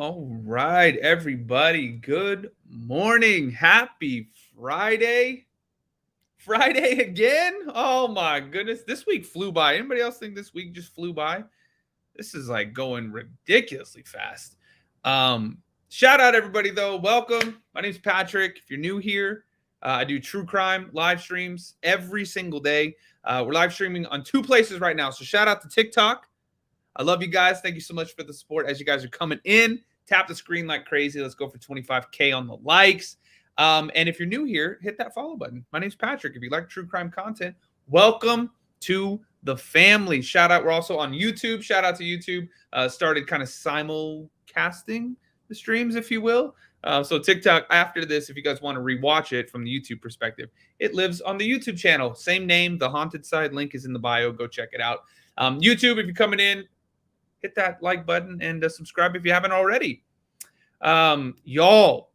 All right, everybody. Good morning. Happy Friday. Friday again? Oh my goodness. This week flew by. Anybody else think this week just flew by? This is like going ridiculously fast. Shout out everybody though. Welcome. My name's Patrick. If you're new here, I do true crime live streams every single day. We're live streaming on 2 places right now. So shout out to TikTok. I love you guys. Thank you so much for the support as you guys are coming in. Tap the screen like crazy. Let's go for 25K on the likes. And if you're new here, hit that follow button. My name's Patrick. If you like true crime content, welcome to the family. Shout out. We're also on YouTube. Shout out to YouTube. Started kind of simulcasting the streams, if you will. So TikTok, after this, if you guys want to rewatch it from the YouTube perspective, it lives on the YouTube channel. Same name, The Haunted Side. Link is in the bio. Go check it out. YouTube, if you're coming in, hit that like button and subscribe if you haven't already. Y'all,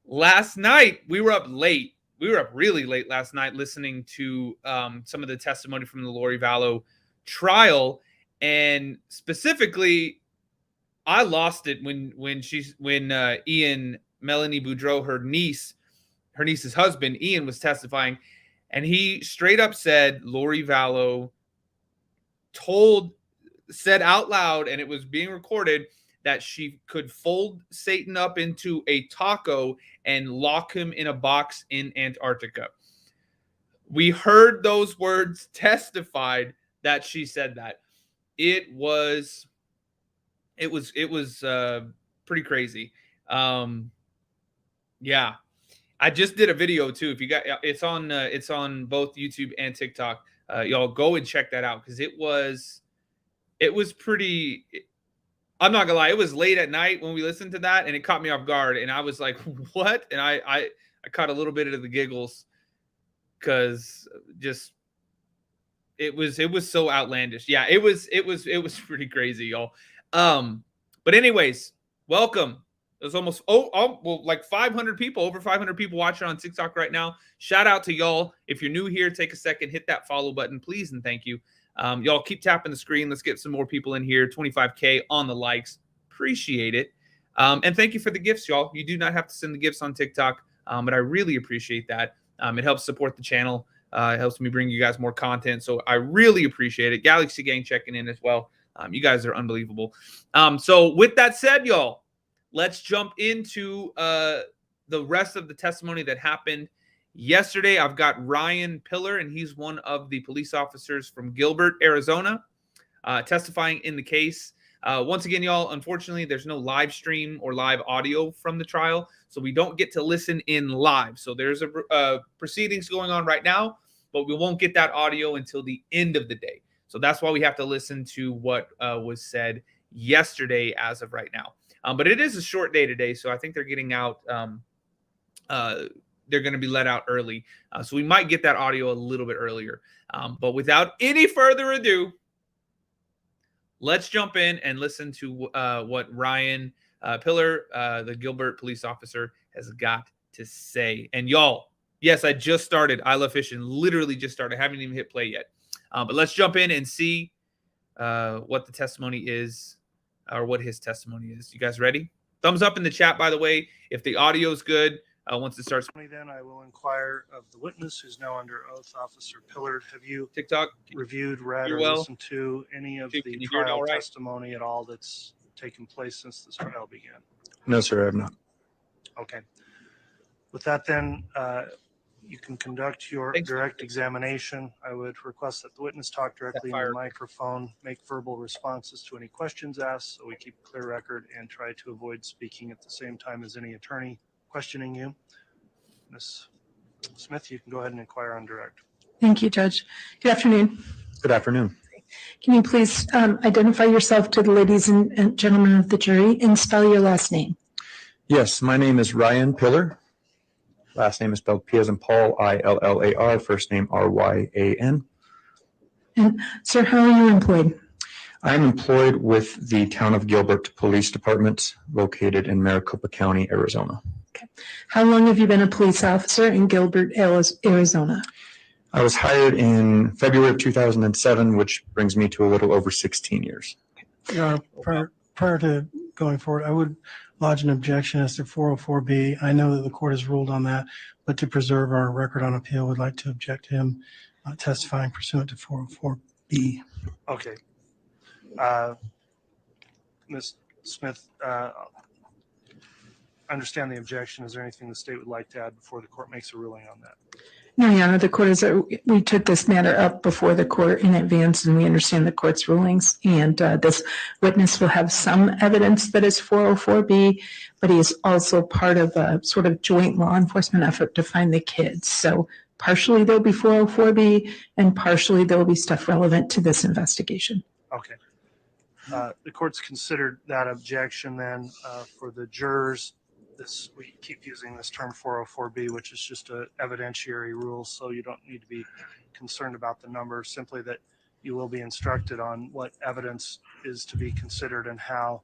last night we were up late. We were up really late last night listening to some of the testimony from the Lori Vallow trial, and specifically, I lost it when Ian Melanie Boudreau, her niece's husband, Ian, was testifying, and he straight up said Lori Vallow said out loud, and it was being recorded, that she could fold Satan up into a taco and lock him in a box in Antarctica. We heard those words testified that she said that. It was pretty crazy. Yeah. I just did a video too. If you got, it's on both YouTube and TikTok. Y'all go and check that out, because it was pretty. I'm not gonna lie, it was late at night when we listened to that, and it caught me off guard, and I was like, "What?" And I caught a little bit of the giggles, because just it was so outlandish. Yeah, it was pretty crazy, y'all. But anyways, welcome. There's almost like 500 people, over 500 people watching on TikTok right now. Shout out to y'all. If you're new here, take a second, hit that follow button, please, and thank you. Y'all keep tapping the screen. Let's get some more people in here. 25K on the likes. Appreciate it. And thank you for the gifts, y'all. You do not have to send the gifts on TikTok, but I really appreciate that. It helps support the channel. It helps me bring you guys more content. So I really appreciate it. Galaxy Gang checking in as well. You guys are unbelievable. So with that said, y'all, let's jump into the rest of the testimony that happened yesterday. I've got Ryan Pillar, and he's one of the police officers from Gilbert, Arizona, testifying in the case. Once again, y'all, unfortunately, there's no live stream or live audio from the trial, so we don't get to listen in live. So there's a proceedings going on right now, but we won't get that audio until the end of the day. So that's why we have to listen to what was said yesterday as of right now. But it is a short day today, so I think they're getting out. They're going to be let out early. So we might get that audio a little bit earlier. But without any further ado, let's jump in and listen to what Ryan Pillar, the Gilbert police officer, has got to say. And y'all, yes, I just started I Love Fishing. Literally just started. I haven't even hit play yet. But let's jump in and see what the testimony is, or what his testimony is. You guys ready? Thumbs up in the chat, by the way, if the audio is good. Once it starts. Then I will inquire of the witness, who's now under oath, Officer Pillard. Have you TikTok reviewed, read, or listened to any of the trial testimony at all that's taken place since this trial began? No, sir, I have not. Okay. With that, then, you can conduct your direct examination. I would request that the witness talk directly into the microphone, make verbal responses to any questions asked, so we keep a clear record, and try to avoid speaking at the same time as any attorney questioning you. Ms. Smith, you can go ahead and inquire on direct. Thank you, Judge. Good afternoon. Good afternoon. Can you please identify yourself to the ladies and gentlemen of the jury and spell your last name? Yes, my name is Ryan Pillar. Last name is spelled P as in Paul, I-L-L-A-R, first name R-Y-A-N. And sir, how are you employed? I'm employed with the Town of Gilbert Police Department, located in Maricopa County, Arizona. Okay. How long have you been a police officer in Gilbert, Arizona? I was hired in February of 2007, which brings me to a little over 16 years. Prior to going forward. I would lodge an objection as to 404B. I know that the court has ruled on that, but to preserve our record on appeal, would like to object to him testifying pursuant to 404B. Okay. Ms. Smith, understand the objection. Is there anything the state would like to add before the court makes a ruling on that? No, Your Honor, the court is, we took this matter up before the court in advance, and we understand the court's rulings. And this witness will have some evidence that is 404B, but he is also part of a sort of joint law enforcement effort to find the kids. So partially there'll be 404B, and partially there will be stuff relevant to this investigation. Okay. The court's considered that objection then for the jurors. We keep using this term 404B, which is just an evidentiary rule, so you don't need to be concerned about the number, simply that you will be instructed on what evidence is to be considered and how,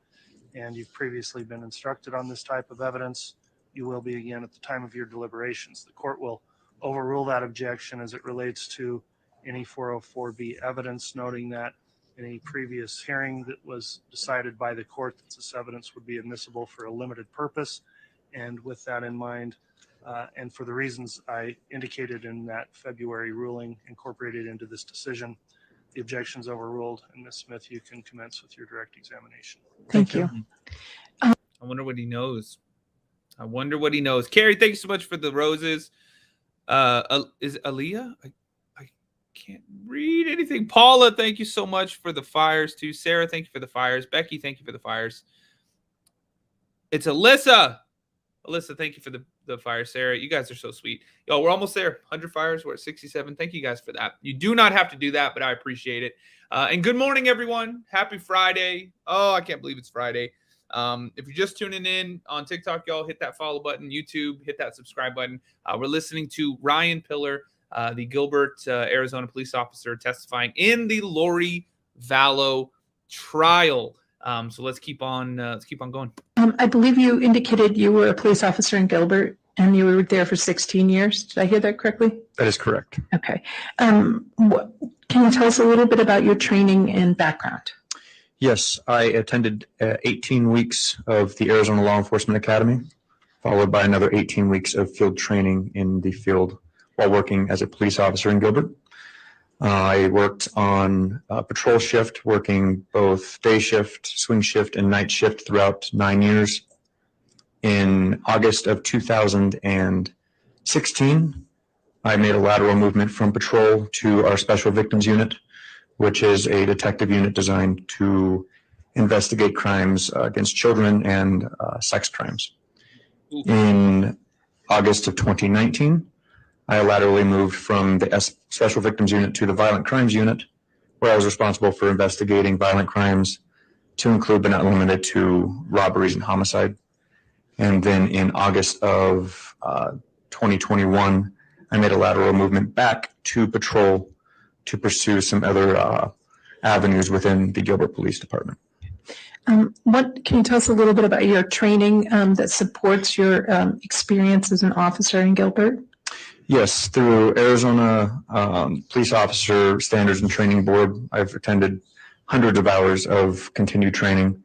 and you've previously been instructed on this type of evidence. You will be again at the time of your deliberations. The court will overrule that objection as it relates to any 404B evidence, noting that any previous hearing that was decided by the court that this evidence would be admissible for a limited purpose. And with that in mind, and for the reasons I indicated in that February ruling incorporated into this decision, the objection is overruled. And Ms. Smith, you can commence with your direct examination. Thank you. I wonder what he knows. I wonder what he knows. Carrie, thank you so much for the roses. Is Aaliyah? I can't read anything. Paula, thank you so much for the fires too. Sarah, thank you for the fires. Becky, thank you for the fires. It's Alyssa. Alyssa, thank you for the fire. Sarah, you guys are so sweet. Yo, we're almost there. 100 fires. We're at 67. Thank you guys for that. You do not have to do that, but I appreciate it. And good morning, everyone. Happy Friday. Oh, I can't believe it's Friday. If you're just tuning in on TikTok, y'all hit that follow button. YouTube, hit that subscribe button. We're listening to Ryan Pillar, the Gilbert, Arizona police officer, testifying in the Lori Vallow trial. So let's keep on going. I believe you indicated you were a police officer in Gilbert and you were there for 16 years. Did I hear that correctly? That is correct. Okay. Can you tell us a little bit about your training and background? Yes, I attended 18 weeks of the Arizona Law Enforcement Academy, followed by another 18 weeks of field training in the field while working as a police officer in Gilbert. I worked on patrol shift, working both day shift, swing shift, and night shift throughout 9 years. In August of 2016, I made a lateral movement from patrol to our special victims unit, which is a detective unit designed to investigate crimes against children and sex crimes. In August of 2019, I laterally moved from the Special Victims Unit to the Violent Crimes Unit, where I was responsible for investigating violent crimes to include but not limited to robberies and homicide. And then in August of 2021, I made a lateral movement back to patrol to pursue some other avenues within the Gilbert Police Department. What can you tell us a little bit about your training that supports your experience as an officer in Gilbert? Yes, through Arizona Police Officer Standards and Training Board, I've attended hundreds of hours of continued training.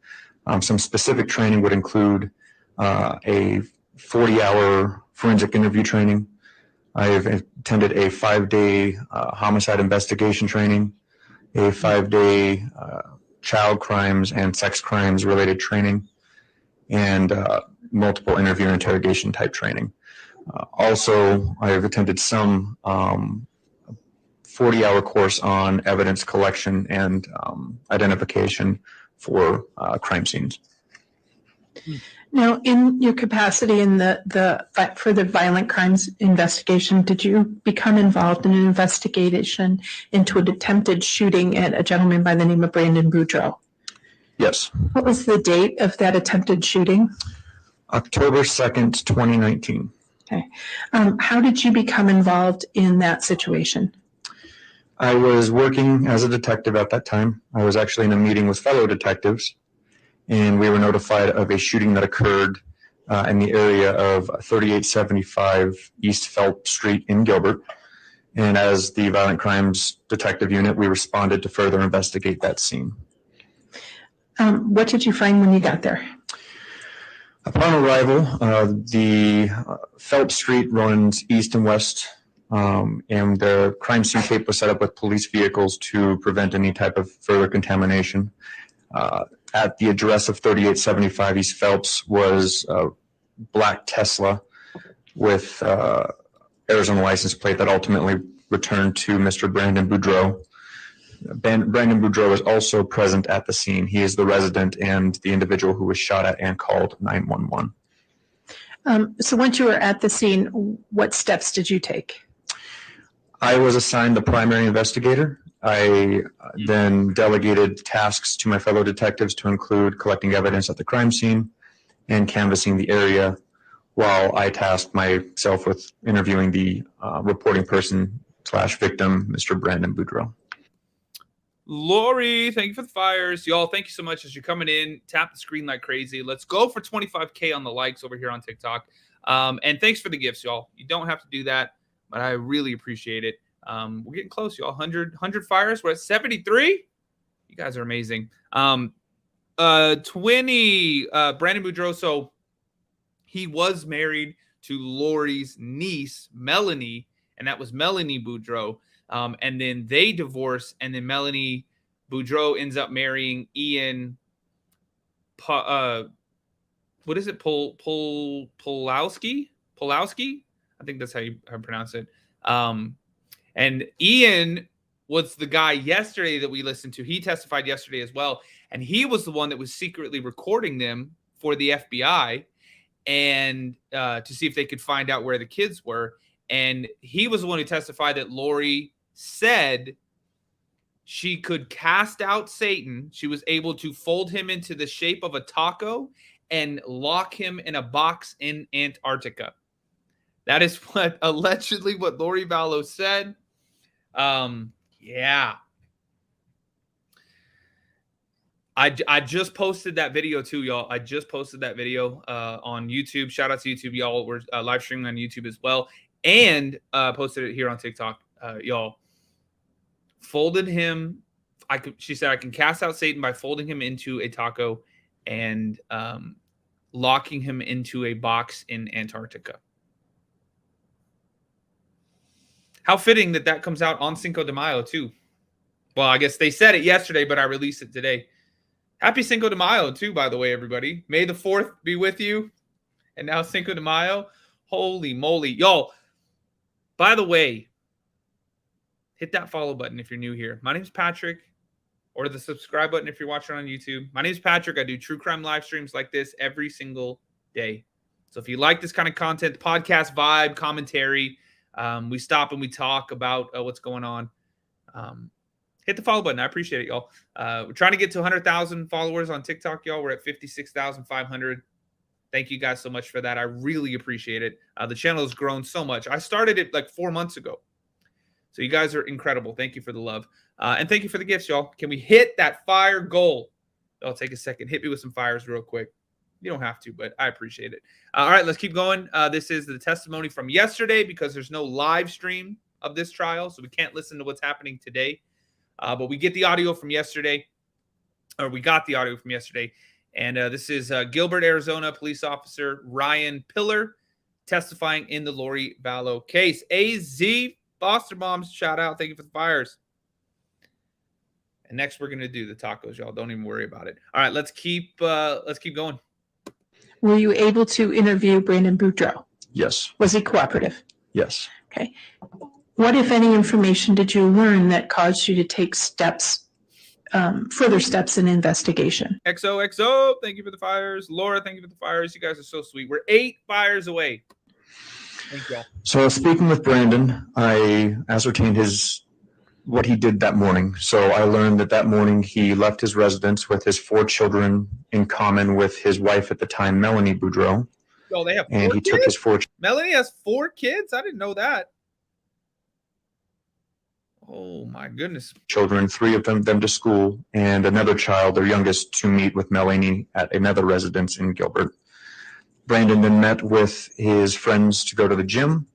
Some specific training would include a 40-hour forensic interview training. I've attended a 5-day homicide investigation training, a 5-day child crimes and sex crimes related training, and multiple interview and interrogation type training. Also, I have attended some 40-hour course on evidence collection and identification for crime scenes. Now, in your capacity in for the violent crimes investigation, did you become involved in an investigation into an attempted shooting at a gentleman by the name of Brandon Boudreaux? Yes. What was the date of that attempted shooting? October 2nd, 2019. Okay. How did you become involved in that situation? I was working as a detective at that time. I was actually in a meeting with fellow detectives, and we were notified of a shooting that occurred in the area of 3875 East Phelps Street in Gilbert. And as the Violent Crimes Detective Unit, we responded to further investigate that scene. What did you find when you got there? Upon arrival, the Phelps Street runs east and west, and the crime scene tape was set up with police vehicles to prevent any type of further contamination. At the address of 3875 East Phelps was a black Tesla with Arizona license plate that ultimately returned to Mr. Brandon Boudreau. Brandon Boudreau is also present at the scene. He is the resident and the individual who was shot at and called 911. So once you were at the scene, what steps did you take? I was assigned the primary investigator. I then delegated tasks to my fellow detectives to include collecting evidence at the crime scene and canvassing the area, while I tasked myself with interviewing the reporting person / victim, Mr. Brandon Boudreau. Lori, thank you for the fires. Y'all, thank you so much as you're coming in. Tap the screen like crazy. Let's go for 25K on the likes over here on TikTok. And thanks for the gifts, y'all. You don't have to do that, but I really appreciate it. We're getting close, y'all. 100 fires. We're at 73. You guys are amazing. 20, Brandon Boudreau. So he was married to Lori's niece, Melanie, and that was Melanie Boudreau. And then they divorce, and then Melanie Boudreau ends up marrying Ian. What is it? Pulowski? I think that's how you pronounce it. And Ian was the guy yesterday that we listened to. He testified yesterday as well, and he was the one that was secretly recording them for the FBI and to see if they could find out where the kids were. And he was the one who testified that Lori said she could cast out Satan. She was able to fold him into the shape of a taco and lock him in a box in Antarctica. That is what allegedly what Lori Vallow said. Yeah. I just posted that video too, y'all. I just posted that video on YouTube. Shout out to YouTube, y'all. We're live streaming on YouTube as well. And posted it here on TikTok, y'all. Folded him. She said I can cast out Satan by folding him into a taco and locking him into a box in Antarctica. How fitting that comes out on Cinco de Mayo too. Well, I guess they said it yesterday, but I released it today. Happy Cinco de Mayo too, by the way, everybody. May the 4th be with you. And now Cinco de Mayo. Holy moly. Y'all, by the way, hit that follow button if you're new here. My name's Patrick, or the subscribe button if you're watching on YouTube. My name's Patrick. I do true crime live streams like this every single day. So if you like this kind of content, podcast vibe, commentary, we stop and we talk about what's going on. Hit the follow button. I appreciate it, y'all. We're trying to get to 100,000 followers on TikTok, y'all. We're at 56,500. Thank you guys so much for that. I really appreciate it. The channel has grown so much. I started it like 4 months ago. So you guys are incredible. Thank you for the love. And thank you for the gifts, y'all. Can we hit that fire goal? I'll take a second. Hit me with some fires real quick. You don't have to, but I appreciate it. All right, let's keep going. This is the testimony from yesterday because there's no live stream of this trial, so we can't listen to what's happening today. But we get the audio from yesterday, or we got the audio from yesterday. And this is Gilbert, Arizona police officer Ryan Pillar testifying in the Lori Vallow case. AZ Foster Moms, shout out. Thank you for the fires. And next we're going to do the tacos, y'all. Don't even worry about it. All right, let's keep going. Were you able to interview Brandon Boudreau? Yes. Was he cooperative? Yes. Okay. What, if any, information did you learn that caused you to take steps, further steps in investigation? XOXO, thank you for the fires. Laura, thank you for the fires. You guys are so sweet. We're 8 fires away. Thank you all. So speaking with Brandon, I ascertained what he did that morning. So I learned that morning he left his residence with his 4 children in common with his wife at the time, Melanie Boudreau. Oh, they have 4 and he kids? took his 4 Melanie has 4 kids? I didn't know that. Oh my goodness. Children, 3 of them to school, and another child, their youngest, to meet with Melanie at another residence in Gilbert. Brandon then met with his friends to go to the gym,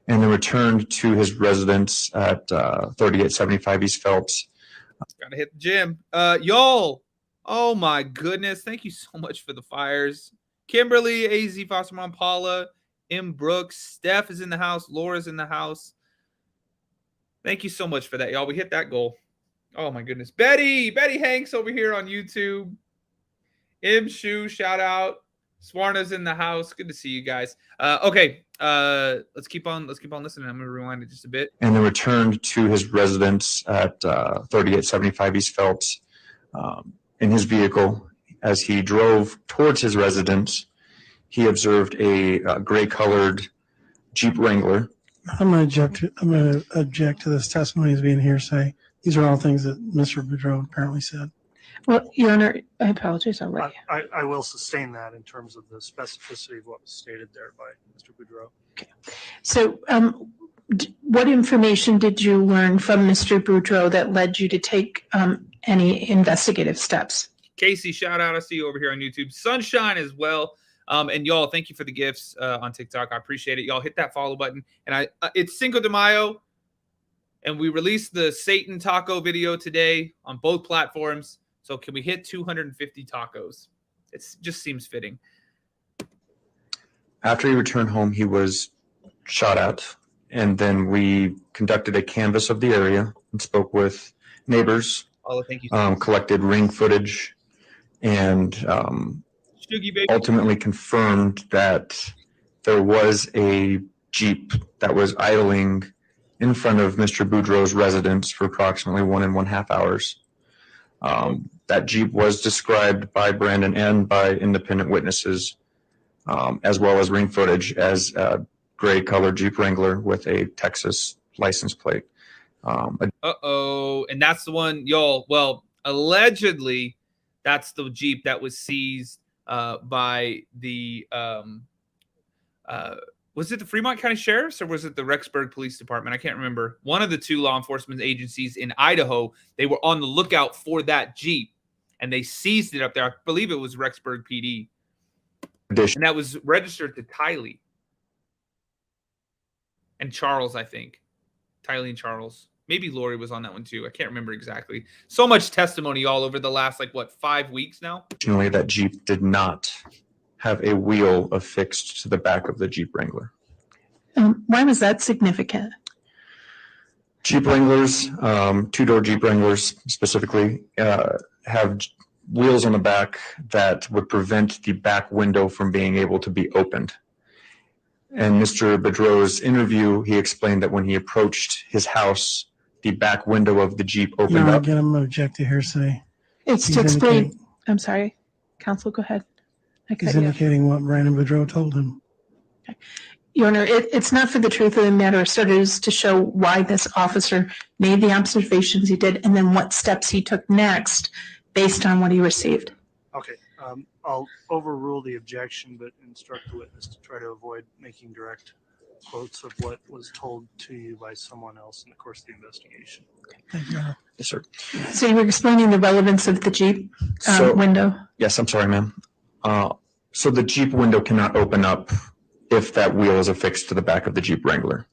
and then returned to his residence at 3875 East Phelps. Gotta hit the gym. Y'all, oh my goodness. Thank you so much for the fires. Kimberly, AZ Foster Mom, Paula, M. Brooks, Steph is in the house, Laura's in the house. Thank you so much for that, y'all. We hit that goal. Oh my goodness. Betty Hanks over here on YouTube. M. Shu, shout out. Swarna's in the house. Good to see you guys. Okay, let's keep on listening. I'm gonna rewind it just a bit. And then returned to his residence at 3875 East Phelps in his vehicle. As he drove towards his residence, he observed a gray-colored Jeep Wrangler. I'm going to object to this testimony as being hearsay. These are all things that Mr. Boudreau apparently said. Well, Your Honor, I apologize already. I will sustain that in terms of the specificity of what was stated there by Mr. Boudreau. Okay. So what information did you learn from Mr. Boudreau that led you to take any investigative steps? Casey, shout out. I see you over here on YouTube. Sunshine as well. And y'all, thank you for the gifts on TikTok. I appreciate it. Y'all hit that follow button. And it's Cinco de Mayo, and we released the Satan taco video today on both platforms. So can we hit 250 tacos? It just seems fitting. After he returned home, he was shot at, and then we conducted a canvass of the area and spoke with neighbors, Thank you. collected ring footage, and ultimately confirmed that there was a Jeep that was idling in front of Mr. Boudreau's residence for approximately 1.5 hours. That Jeep was described by Brandon and by independent witnesses, as well as ring footage, as a gray colored Jeep Wrangler with a Texas license plate. And that's the one, y'all. Well, allegedly, that's the Jeep that was seized by the was it the Fremont County Sheriff's or was it the Rexburg Police Department? I can't remember. One of the two law enforcement agencies in Idaho, they were on the lookout for that Jeep, and they seized it up there. I believe it was Rexburg PD. And that was registered to Tylee and Charles, I think. Tylee and Charles. Maybe Lori was on that one too. I can't remember exactly. So much testimony all over the last, 5 weeks now? Fortunately, that Jeep did not have a wheel affixed to the back of the Jeep Wrangler. Why was that significant? Jeep Wranglers, two-door Jeep Wranglers specifically, have wheels on the back that would prevent the back window from being able to be opened. And Mr. Boudreau's interview, he explained that when he approached his house, the back window of the Jeep opened up. Again, I'm going to object to hearsay. It's to explain. I'm sorry. Counsel, go ahead. He's indicating what Brandon Boudreau told him. Okay. Your Honor, it's not for the truth of the matter. So it is to show why this officer made the observations he did and then what steps he took next based on what he received. Okay. I'll overrule the objection, but instruct the witness to try to avoid making direct quotes of what was told to you by someone else in the course of the investigation. Thank you, Your Honor. Yes, sir. So you were explaining the relevance of the Jeep window? Yes, I'm sorry, ma'am. So the Jeep window cannot open up if that wheel is affixed to the back of the Jeep Wrangler.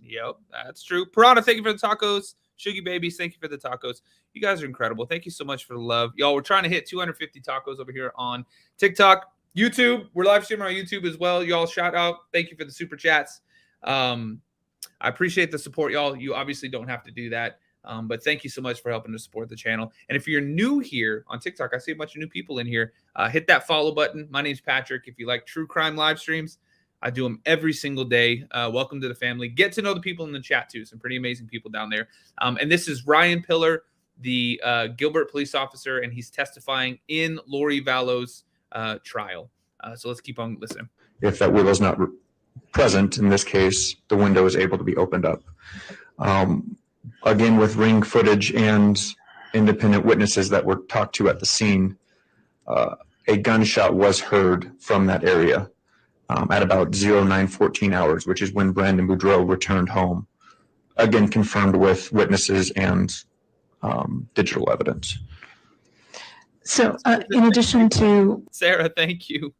Yep, that's true. Parada, thank you for the tacos. Shuggy Babies, thank you for the tacos. You guys are incredible. Thank you so much for the love. Y'all, we're trying to hit 250 tacos over here on TikTok. YouTube, we're live streaming on YouTube as well. Y'all, shout out. Thank you for the super chats. I appreciate the support, y'all. You obviously don't have to do that. But thank you so much for helping to support the channel. And if you're new here on TikTok, I see a bunch of new people in here. Hit that follow button. My name's Patrick. If you like true crime live streams, I do them every single day. Welcome to the family. Get to know the people in the chat too. Some pretty amazing people down there. And this is Ryan Pillar, the Gilbert police officer, and he's testifying in Lori Vallow's trial. So let's keep on listening. If that wheel is not present, in this case, the window is able to be opened up. Again, with ring footage and independent witnesses that were talked to at the scene, a gunshot was heard from that area at about 09:14 hours, which is when Brandon Boudreau returned home. Again, confirmed with witnesses and digital evidence. So in addition to... Sarah, thank you.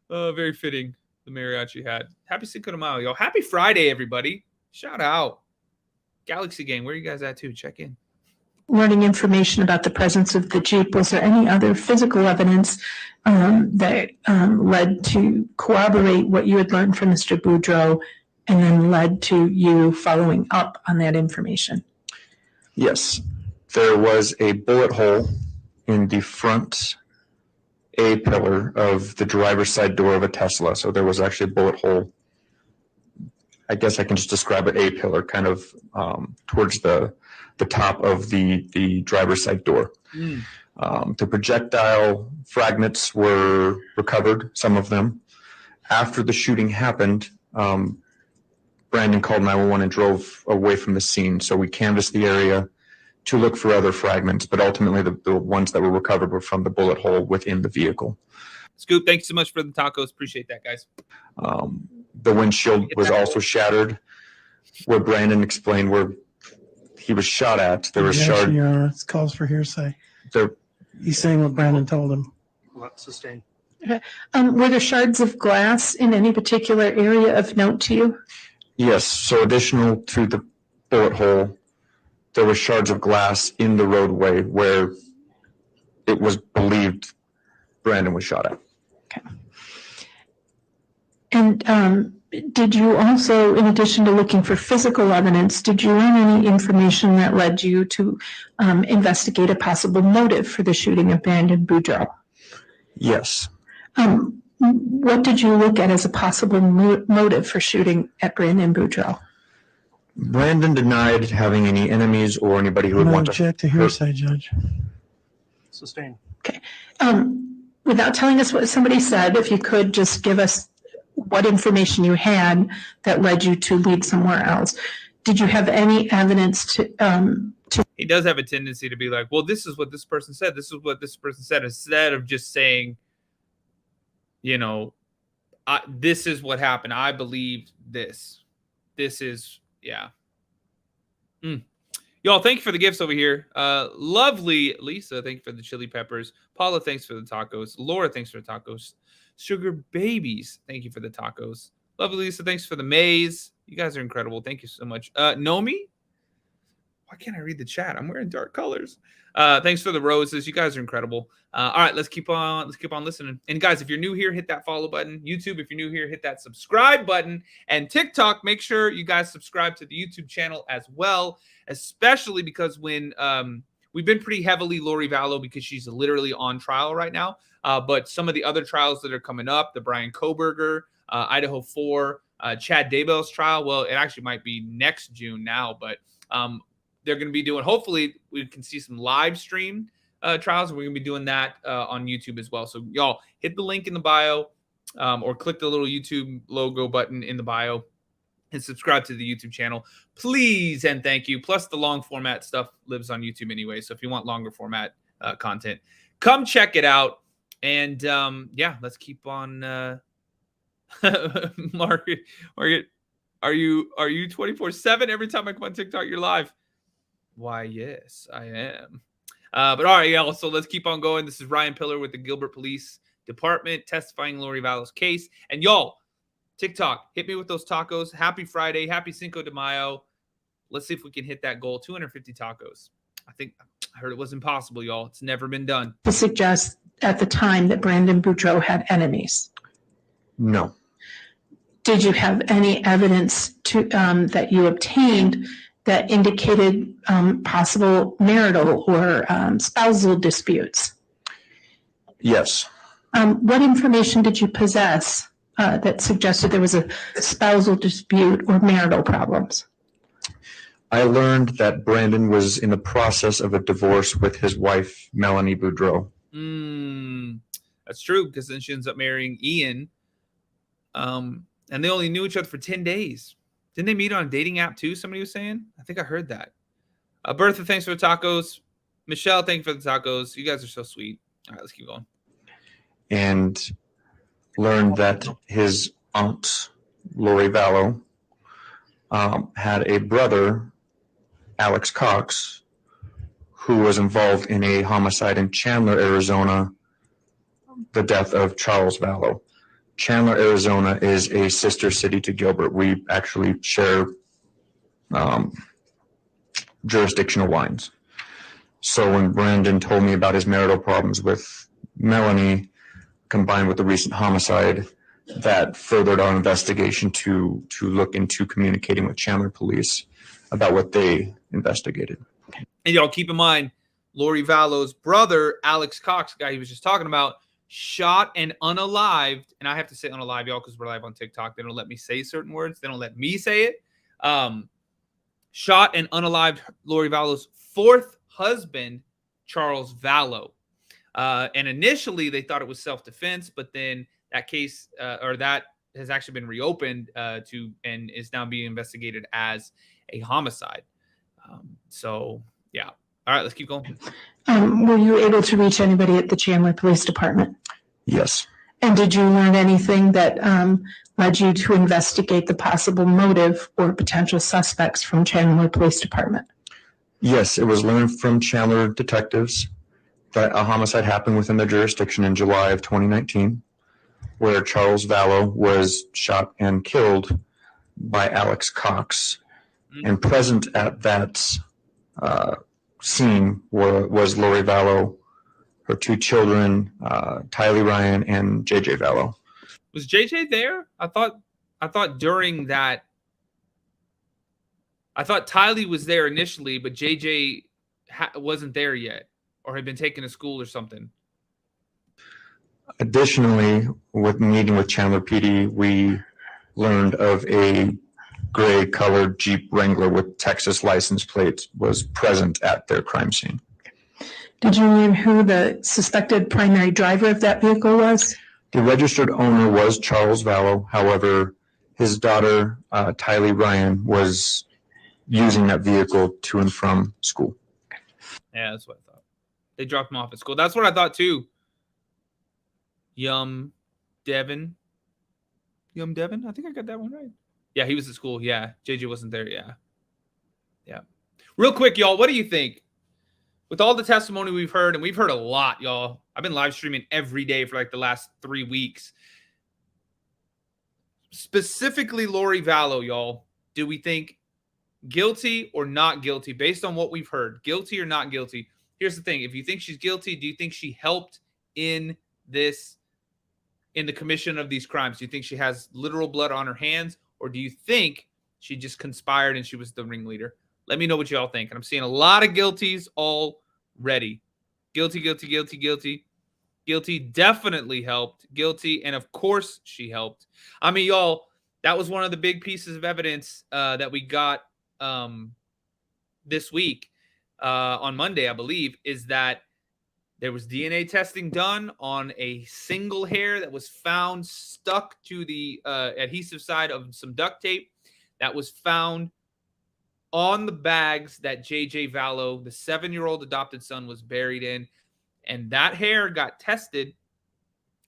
Very fitting, the mariachi hat. Happy Cinco de Mayo, y'all. Happy Friday, everybody. Shout out. Galaxy Gang, where are you guys at too? Check in. learning information about the presence of the Jeep, was there any other physical evidence that led to corroborate what you had learned from Mr. Boudreau and then led to you following up on that information? Yes, there was a bullet hole in the front A pillar of the driver's side door of a Tesla. So there was actually a bullet hole. I guess I can just describe it A pillar, kind of towards the top of the driver's side door. The projectile fragments were recovered, some of them. After the shooting happened, Brandon called 911 and drove away from the scene. So we canvassed the area to look for other fragments, but ultimately the ones that were recovered were from the bullet hole within the vehicle. Scoop, thanks so much for the tacos. Appreciate that, guys. The windshield was also shattered, where Brandon explained where he was shot at. There was Objection, shards. Your Honor, it's calls for hearsay. There, He's saying what Brandon told him. Sustain. Were there shards of glass in any particular area of note to you? yes, so additional to the bullet hole, there were shards of glass in the roadway where it was believed Brandon was shot at. Okay. And did you also, in addition to looking for physical evidence, did you learn any information that led you to investigate a possible motive for the shooting of Brandon Boudreau? Yes. What did you look at as a possible motive for shooting at Brandon Boudreau? Brandon denied having any enemies or anybody who I'm would going want to to object to hearsay, Judge. Sustain. Okay. Without telling us what somebody said, if you could just give us what information you had that led you to lead somewhere else. Did you have any evidence to He does have a tendency to be like, well, this is what this person said. This is what this person said, instead of just saying, you know, this is what happened. I believe this. This is, yeah. Y'all, thank you for the gifts over here. Lovely Lisa, thank you for the chili peppers. Paula, thanks for the tacos. Laura, thanks for the tacos. Sugar Babies, thank you for the tacos. Lovely Lisa, thanks for the maize. You guys are incredible. Thank you so much. Nomi? Why can't I read the chat? I'm wearing dark colors. Thanks for the roses. You guys are incredible. All right, let's keep on listening. And guys, if you're new here, hit that follow button. YouTube, if you're new here, hit that subscribe button. And TikTok, make sure you guys subscribe to the YouTube channel as well, especially because when we've been pretty heavily Lori Vallow because she's literally on trial right now. But some of the other trials that are coming up, the Brian Koberger, Idaho 4, Chad Daybell's trial. Well, it actually might be next June now, but they're going to be doing, hopefully we can see some live stream trials. We're going to be doing that on YouTube as well. So y'all hit the link in the bio or click the little YouTube logo button in the bio and subscribe to the YouTube channel, please. And thank you. Plus the long format stuff lives on YouTube anyway. So if you want longer format content, come check it out. And yeah, let's keep on. Margaret, are you 24/7? Every time I come on TikTok, you're live. Why, yes, I am. But all right, y'all. So let's keep on going. This is Ryan Pillar with the Gilbert Police Department testifying Lori Vallow's case. And y'all, TikTok, hit me with those tacos. Happy Friday. Happy Cinco de Mayo. Let's see if we can hit that goal. 250 tacos. I heard it was impossible, y'all. It's never been done. To suggest at the time that Brandon Boudreau had enemies? No. Did you have any evidence that you obtained that indicated possible marital or spousal disputes? Yes. What information did you possess that suggested there was a spousal dispute or marital problems? I learned that Brandon was in the process of a divorce with his wife, Melanie Boudreau. That's true, because then she ends up marrying Ian. And they only knew each other for 10 days. Didn't they meet on a dating app too? Somebody was saying. I think I heard that. Bertha, thanks for the tacos. Michelle, thank you for the tacos. You guys are so sweet. All right, let's keep going. And learned that his aunt, Lori Vallow, had a brother, Alex Cox, who was involved in a homicide in Chandler, Arizona, the death of Charles Vallow. Chandler, Arizona is a sister city to Gilbert. We actually share jurisdictional lines. So when Brandon told me about his marital problems with Melanie, combined with the recent homicide, that furthered our investigation to look into communicating with Chandler police about what they investigated. And y'all keep in mind, Lori Vallow's brother, Alex Cox, the guy he was just talking about, shot and unalived, and I have to say unalive, y'all, because we're live on TikTok. They don't let me say certain words. They don't let me say it. Shot and unalived Lori Vallow's fourth husband, Charles Vallow. And initially, they thought it was self-defense, but then that case, or that has actually been reopened and is now being investigated as a homicide. So, yeah. All right, let's keep going. Were you able to reach anybody at the Chandler Police Department? Yes. And did you learn anything that led you to investigate the possible motive or potential suspects from Chandler Police Department? Yes, it was learned from Chandler detectives that a homicide happened within their jurisdiction in July of 2019, where Charles Vallow was shot and killed by Alex Cox. And present at that scene was Lori Vallow, her two children, Tylee Ryan and JJ Vallow. Was JJ there? I thought during that, I thought Tylee was there initially, but JJ wasn't there yet, or had been taken to school or something. Additionally, with meeting with Chandler PD, we learned of a gray colored Jeep Wrangler with Texas license plates was present at their crime scene. Did you learn who the suspected primary driver of that vehicle was? The registered owner was Charles Vallow. However, his daughter, Tylee Ryan, was using that vehicle to and from school. Yeah, that's what I thought. They dropped him off at school. That's what I thought too. Devin. I think I got that one right. Yeah, he was at school. Yeah, JJ wasn't there. Yeah. Real quick, y'all, what do you think? With all the testimony we've heard, and we've heard a lot, y'all. I've been live streaming every day for like the last 3 weeks. Specifically, Lori Vallow, y'all. Do we think guilty or not guilty based on what we've heard? Guilty or not guilty? Here's the thing. If you think she's guilty, do you think she helped in the commission of these crimes? Do you think she has literal blood on her hands? Or do you think she just conspired and she was the ringleader? Let me know what y'all think. And I'm seeing a lot of guilties already. Guilty. Guilty definitely helped. Guilty, and of course she helped. I mean, y'all, that was one of the big pieces of evidence that we got this week on Monday, I believe, is that there was DNA testing done on a single hair that was found stuck to the adhesive side of some duct tape that was found on the bags that JJ Vallow, the 7-year-old adopted son, was buried in. And that hair got tested,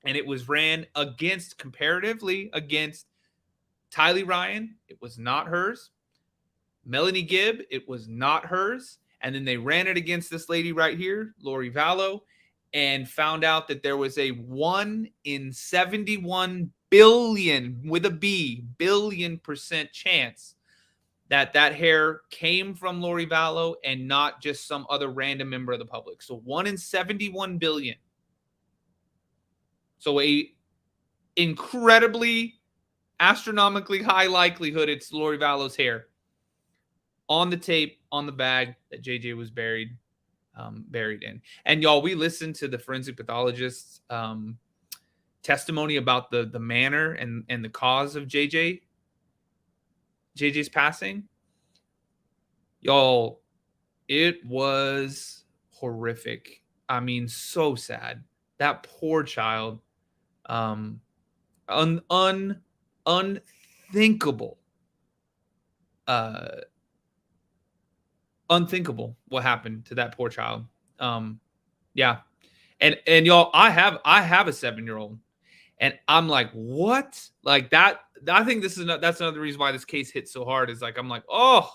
and it was ran comparatively against Tylee Ryan. It was not hers. Melanie Gibb, it was not hers. And then they ran it against this lady right here, Lori Vallow, and found out that there was a 1 in 71 billion, with a B, billion% chance that hair came from Lori Vallow and not just some other random member of the public. So 1 in 71 billion. So a incredibly, astronomically high likelihood it's Lori Vallow's hair on the tape, on the bag that JJ was buried in. And y'all, we listened to the forensic pathologist's testimony about the manner and the cause of JJ's passing. Y'all, it was horrific. I mean, so sad. That poor child. Unthinkable. Unthinkable what happened to that poor child. Yeah. And y'all, I have a 7-year-old, and I'm like, what? Like that. I think that's another reason why this case hits so hard, is like, I'm like, oh,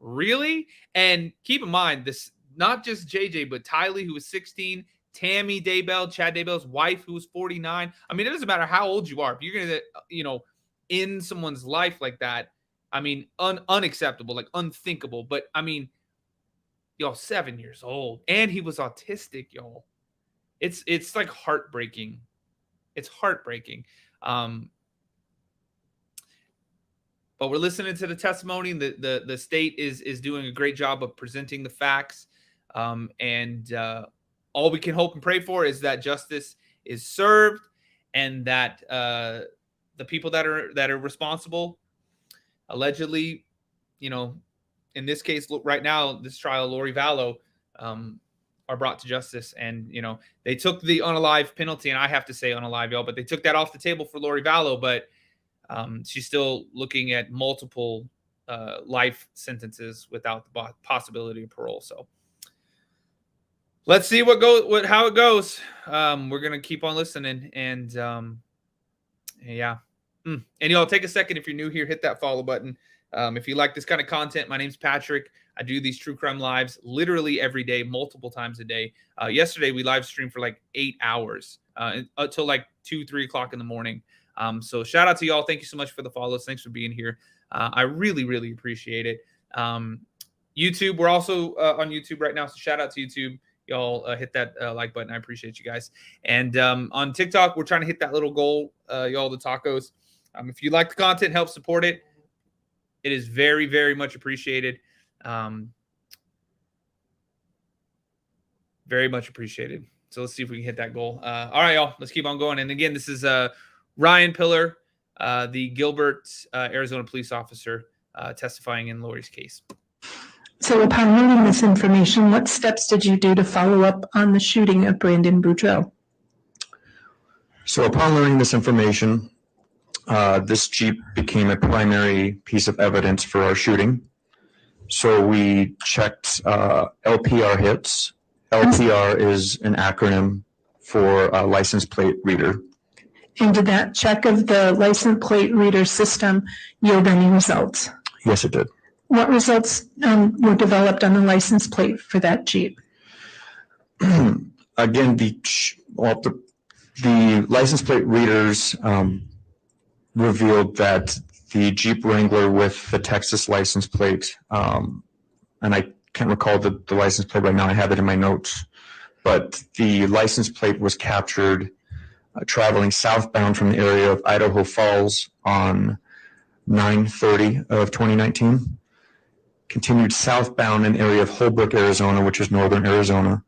really? And keep in mind, this, not just JJ, but Tylee, who was 16, Tammy Daybell, Chad Daybell's wife, who was 49. I mean, it doesn't matter how old you are. If you're going to, in someone's life like that, I mean, unacceptable, like unthinkable. But I mean, y'all, 7 years old, and he was autistic, y'all. It's like heartbreaking. It's heartbreaking. But we're listening to the testimony. The state is doing a great job of presenting the facts, and all we can hope and pray for is that justice is served, and that the people that are responsible, allegedly, in this case right now, this trial, Lori Vallow, are brought to justice. And they took the unalive penalty, and I have to say unalive, y'all, but they took that off the table for Lori Vallow, but she's still looking at multiple life sentences without the possibility of parole. So let's see how it goes. We're gonna keep on listening, and yeah. And y'all, take a second, if you're new here, hit that follow button. If you like this kind of content, my name's Patrick. I do these true crime lives literally every day, multiple times a day. Yesterday we live streamed for like 8 hours until like 2-3 o'clock in the morning. So shout out to y'all. Thank you so much for the follows. Thanks for being here. I really, really appreciate it. YouTube, we're also on YouTube right now, so shout out to YouTube. Y'all hit that like button. I appreciate you guys. And on TikTok, we're trying to hit that little goal, y'all, the tacos. If you like the content, help support it. It is very, very much appreciated. Very much appreciated. So let's see if we can hit that goal. All right, y'all, let's keep on going. And again, this is Ryan Pillar, the Gilbert, Arizona police officer, testifying in Lori's case. So upon learning this information, what steps did you do to follow up on the shooting of Brandon Boudreaux? So upon learning this information, this Jeep became a primary piece of evidence for our shooting. So we checked LPR hits. LPR is an acronym for license plate reader. And did that check of the license plate reader system yield any results? Yes, it did. What results were developed on the license plate for that Jeep? Again, the license plate readers revealed that the Jeep Wrangler with the Texas license plate, and I can't recall the license plate right now, I have it in my notes, but the license plate was captured traveling southbound from the area of Idaho Falls on 9/30 of 2019, continued southbound in the area of Holbrook, Arizona, which is northern Arizona,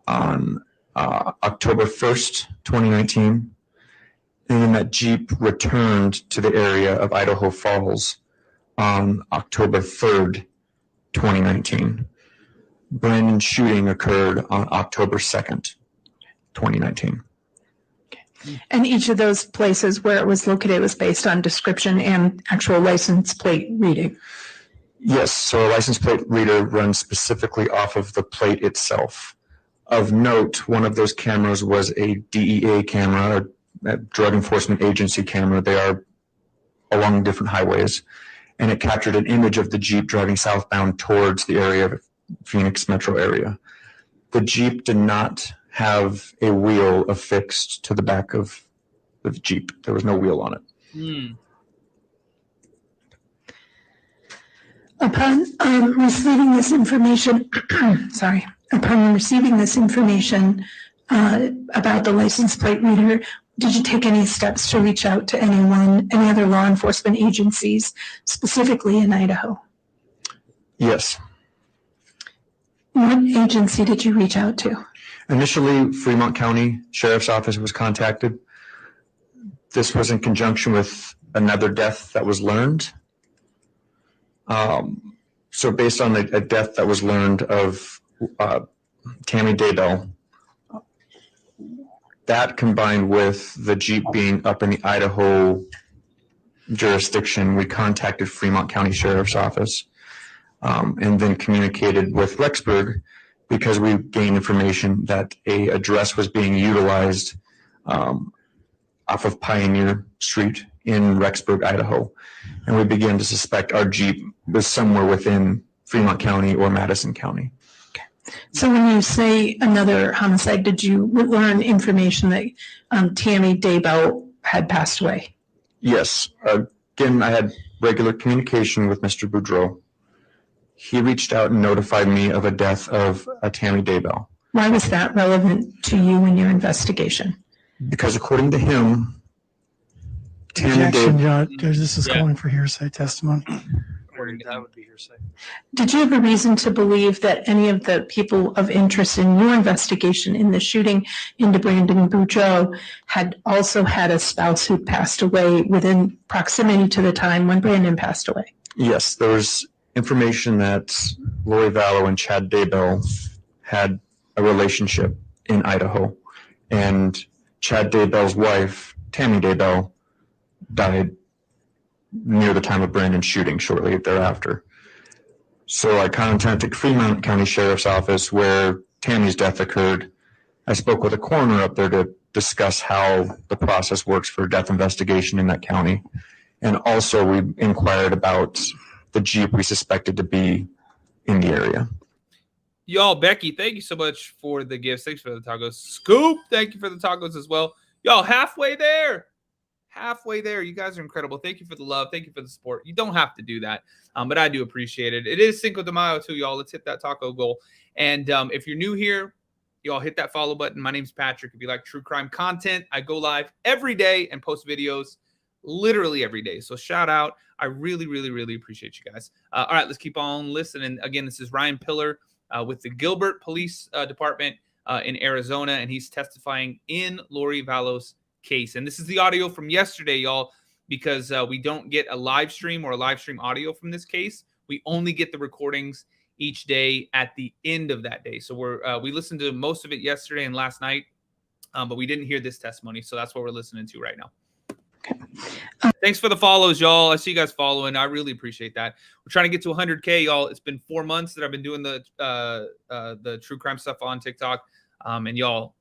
on October 1st, 2019. And then that Jeep returned to the area of Idaho Falls on October 3rd, 2019. Brandon's shooting occurred on October 2nd, 2019. And each of those places where it was located was based on description and actual license plate reading? Yes, so a license plate reader runs specifically off of the plate itself. Of note, one of those cameras was a DEA camera, a Drug Enforcement Agency camera. They are along different highways. And it captured an image of the Jeep driving southbound towards the area of Phoenix metro area. The Jeep did not have a wheel affixed to the back of the Jeep. There was no wheel on it. Upon receiving this information, upon receiving this information about the license plate reader, did you take any steps to reach out to any other law enforcement agencies, specifically in Idaho? Yes. What agency did you reach out to? Initially, Fremont County Sheriff's Office was contacted. This was in conjunction with another death that was learned. So based on a death that was learned of Tammy Daybell, that combined with the Jeep being up in the Idaho jurisdiction, we contacted Fremont County Sheriff's Office and then communicated with Rexburg, because we gained information that a address was being utilized off of Pioneer Street in Rexburg, Idaho. And we began to suspect our Jeep was somewhere within Fremont County or Madison County. So when you say another homicide, did you learn information that Tammy Daybell had passed away? Yes. Again, I had regular communication with Mr. Boudreaux. he reached out and notified me of a death of a Tammy Daybell. Why was that relevant to you in your investigation? Because according to him, Tammy Objection, Daybell, Judge. This is Yeah. calling for hearsay testimony. That would be hearsay. Did you have a reason to believe that any of the people of interest in your investigation in the shooting into Brandon Boudreaux had also had a spouse who passed away within proximity to the time when Brandon passed away? yes, there was information that Lori Vallow and Chad Daybell had a relationship in Idaho, and Chad Daybell's wife, Tammy Daybell, died near the time of Brandon's shooting, shortly thereafter. So I contacted Fremont County Sheriff's Office where Tammy's death occurred. I spoke with a coroner up there to discuss how the process works for death investigation in that county. And also we inquired about the Jeep we suspected to be in the area. Y'all, Becky, thank you so much for the gifts. Thanks for the tacos. Scoop, thank you for the tacos as well. Y'all, halfway there. Halfway there. You guys are incredible. Thank you for the love. Thank you for the support. You don't have to do that, but I do appreciate it. It is Cinco de Mayo too, y'all. Let's hit that taco goal. And if you're new here, y'all hit that follow button. My name's Patrick. If you like true crime content, I go live every day and post videos literally every day. So shout out. I really, really, really appreciate you guys. All right, let's keep on listening. Again, this is Ryan Pillar with the Gilbert Police Department in Arizona, and he's testifying in Lori Vallow's case. And this is the audio from yesterday, y'all, because we don't get a live stream or a live stream audio from this case. We only get the recordings each day at the end of that day. So we listened to most of it yesterday and last night, but we didn't hear this testimony. So that's what we're listening to right now. Thanks for the follows, y'all. I see you guys following. I really appreciate that. We're trying to get to 100K, y'all. It's been 4 months that I've been doing the true crime stuff on TikTok. And y'all,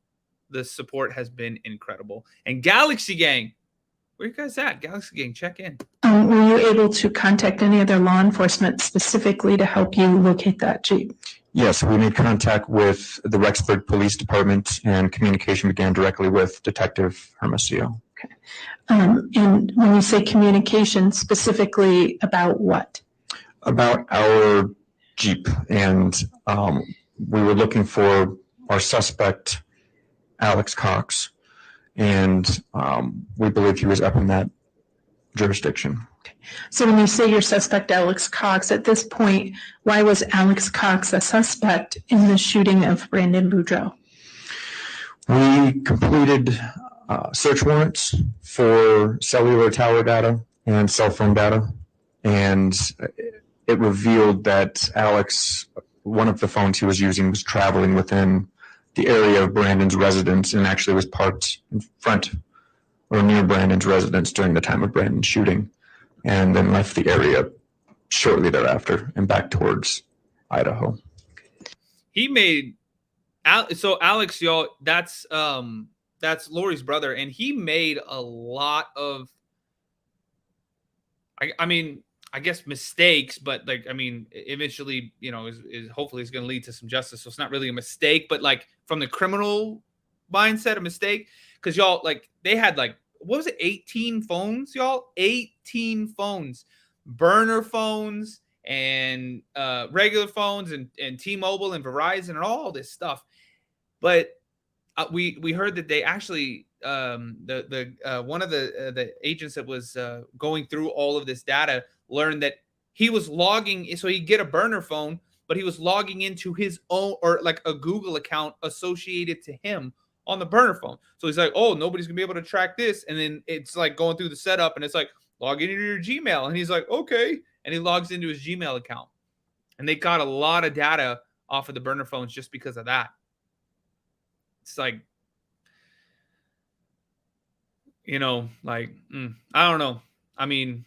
the support has been incredible. And Galaxy Gang, where you guys at? Galaxy Gang, check in. Were you able to contact any other law enforcement specifically to help you locate that Jeep? Yes, we made contact with the Rexburg Police Department, and communication began directly with Detective Hermosillo. Okay. And when you say communication, specifically about what? About our Jeep, and we were looking for our suspect, Alex Cox, and we believe he was up in that jurisdiction. Okay. So when you say your suspect, Alex Cox, at this point, why was Alex Cox a suspect in the shooting of Brandon Boudreaux? We completed search warrants for cellular tower data and cell phone data, and it revealed that Alex, one of the phones he was using, was traveling within the area of Brandon's residence and actually was parked in front or near Brandon's residence during the time of Brandon's shooting, and then left the area shortly thereafter and back towards Idaho. He made so Alex, y'all, that's Lori's brother, and he made a lot of I mean, I guess mistakes, but like, I mean, eventually, you know, is hopefully is going to lead to some justice. So it's not really a mistake, but like from the criminal mindset, a mistake. Because y'all, like, they had like, what was it, 18 phones, y'all? 18 phones, burner phones and regular phones and T-Mobile and Verizon and all this stuff. But we heard that they actually one of the agents that was going through all of this data learned that he was logging, so he'd get a burner phone, but he was logging into his own, or like a Google account associated to him on the burner phone. So he's like, oh, nobody's gonna be able to track this. And then it's like going through the setup and it's like, log into your Gmail. And he's like, okay. And he logs into his Gmail account. And they got a lot of data off of the burner phones just because of that. It's like, you know, like, I don't know. I mean,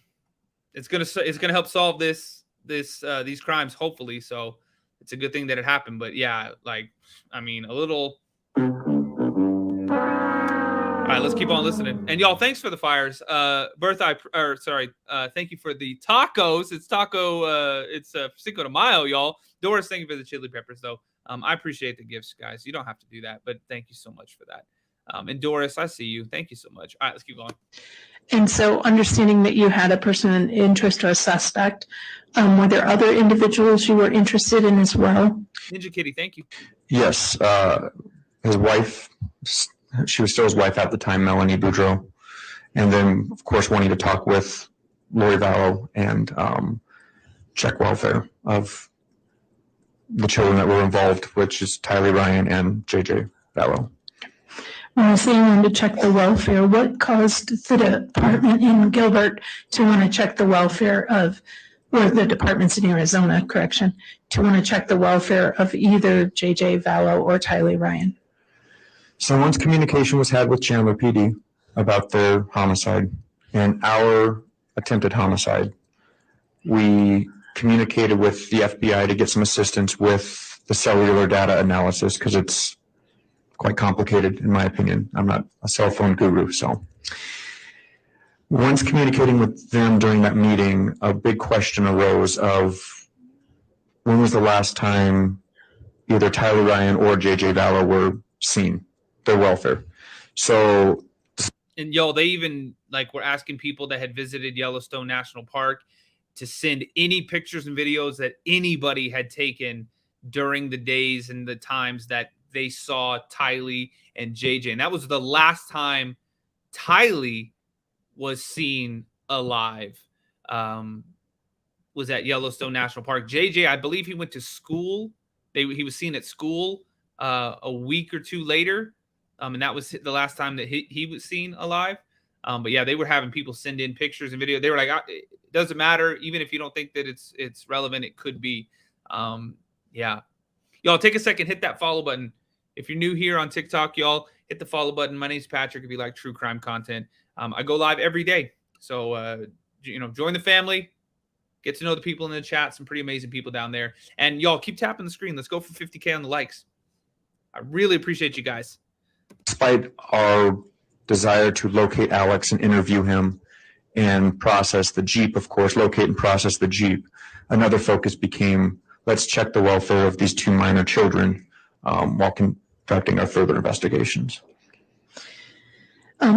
it's gonna help solve these crimes, hopefully. So it's a good thing that it happened. But yeah, like, I mean, a little. All right, let's keep on listening. And y'all, thanks for the fires. Thank you for the tacos. It's Cinco de Mayo, y'all. Doris, thank you for the chili peppers, though. I appreciate the gifts, guys. You don't have to do that, but thank you so much for that. And Doris, I see you. Thank you so much. All right, let's keep going. And so understanding that you had a person in interest or a suspect, were there other individuals you were interested in as well? Ninja Kitty, thank you. Yes, his wife, she was still his wife at the time, Melanie Boudreau. And then, of course, wanting to talk with Lori Vallow and check welfare of the children that were involved, which is Tylee Ryan and JJ Vallow. When you say you wanted to check the welfare, what caused the department in Gilbert to want to check the welfare of, or the departments in Arizona, correction, to want to check the welfare of either JJ Vallow or Tylee Ryan? So once communication was had with Chandler PD about their homicide and our attempted homicide, we communicated with the FBI to get some assistance with the cellular data analysis, because it's quite complicated, in my opinion. I'm not a cell phone guru, so. Once communicating with them during that meeting, a big question arose of when was the last time either Tylee Ryan or JJ Vallow were seen, their welfare. So. And yo, they even were asking people that had visited Yellowstone National Park to send any pictures and videos that anybody had taken during the days and the times that they saw Tylee and JJ. And that was the last time Tylee was seen alive, was at Yellowstone National Park. JJ, I believe he went to school. He was seen at school a week or two later. And that was the last time that he was seen alive. But yeah, they were having people send in pictures and video. They were like, it doesn't matter. Even if you don't think that it's relevant, it could be. Yeah. Y'all take a second, hit that follow button. If you're new here on TikTok, y'all hit the follow button. My name's Patrick. If you like true crime content, I go live every day. So, join the family, get to know the people in the chat, some pretty amazing people down there. And y'all keep tapping the screen. Let's go for 50K on the likes. I really appreciate you guys. Despite our desire to locate Alex and interview him and process the Jeep, of course, locate and process the Jeep, another focus became, let's check the welfare of these two minor children while conducting our further investigations.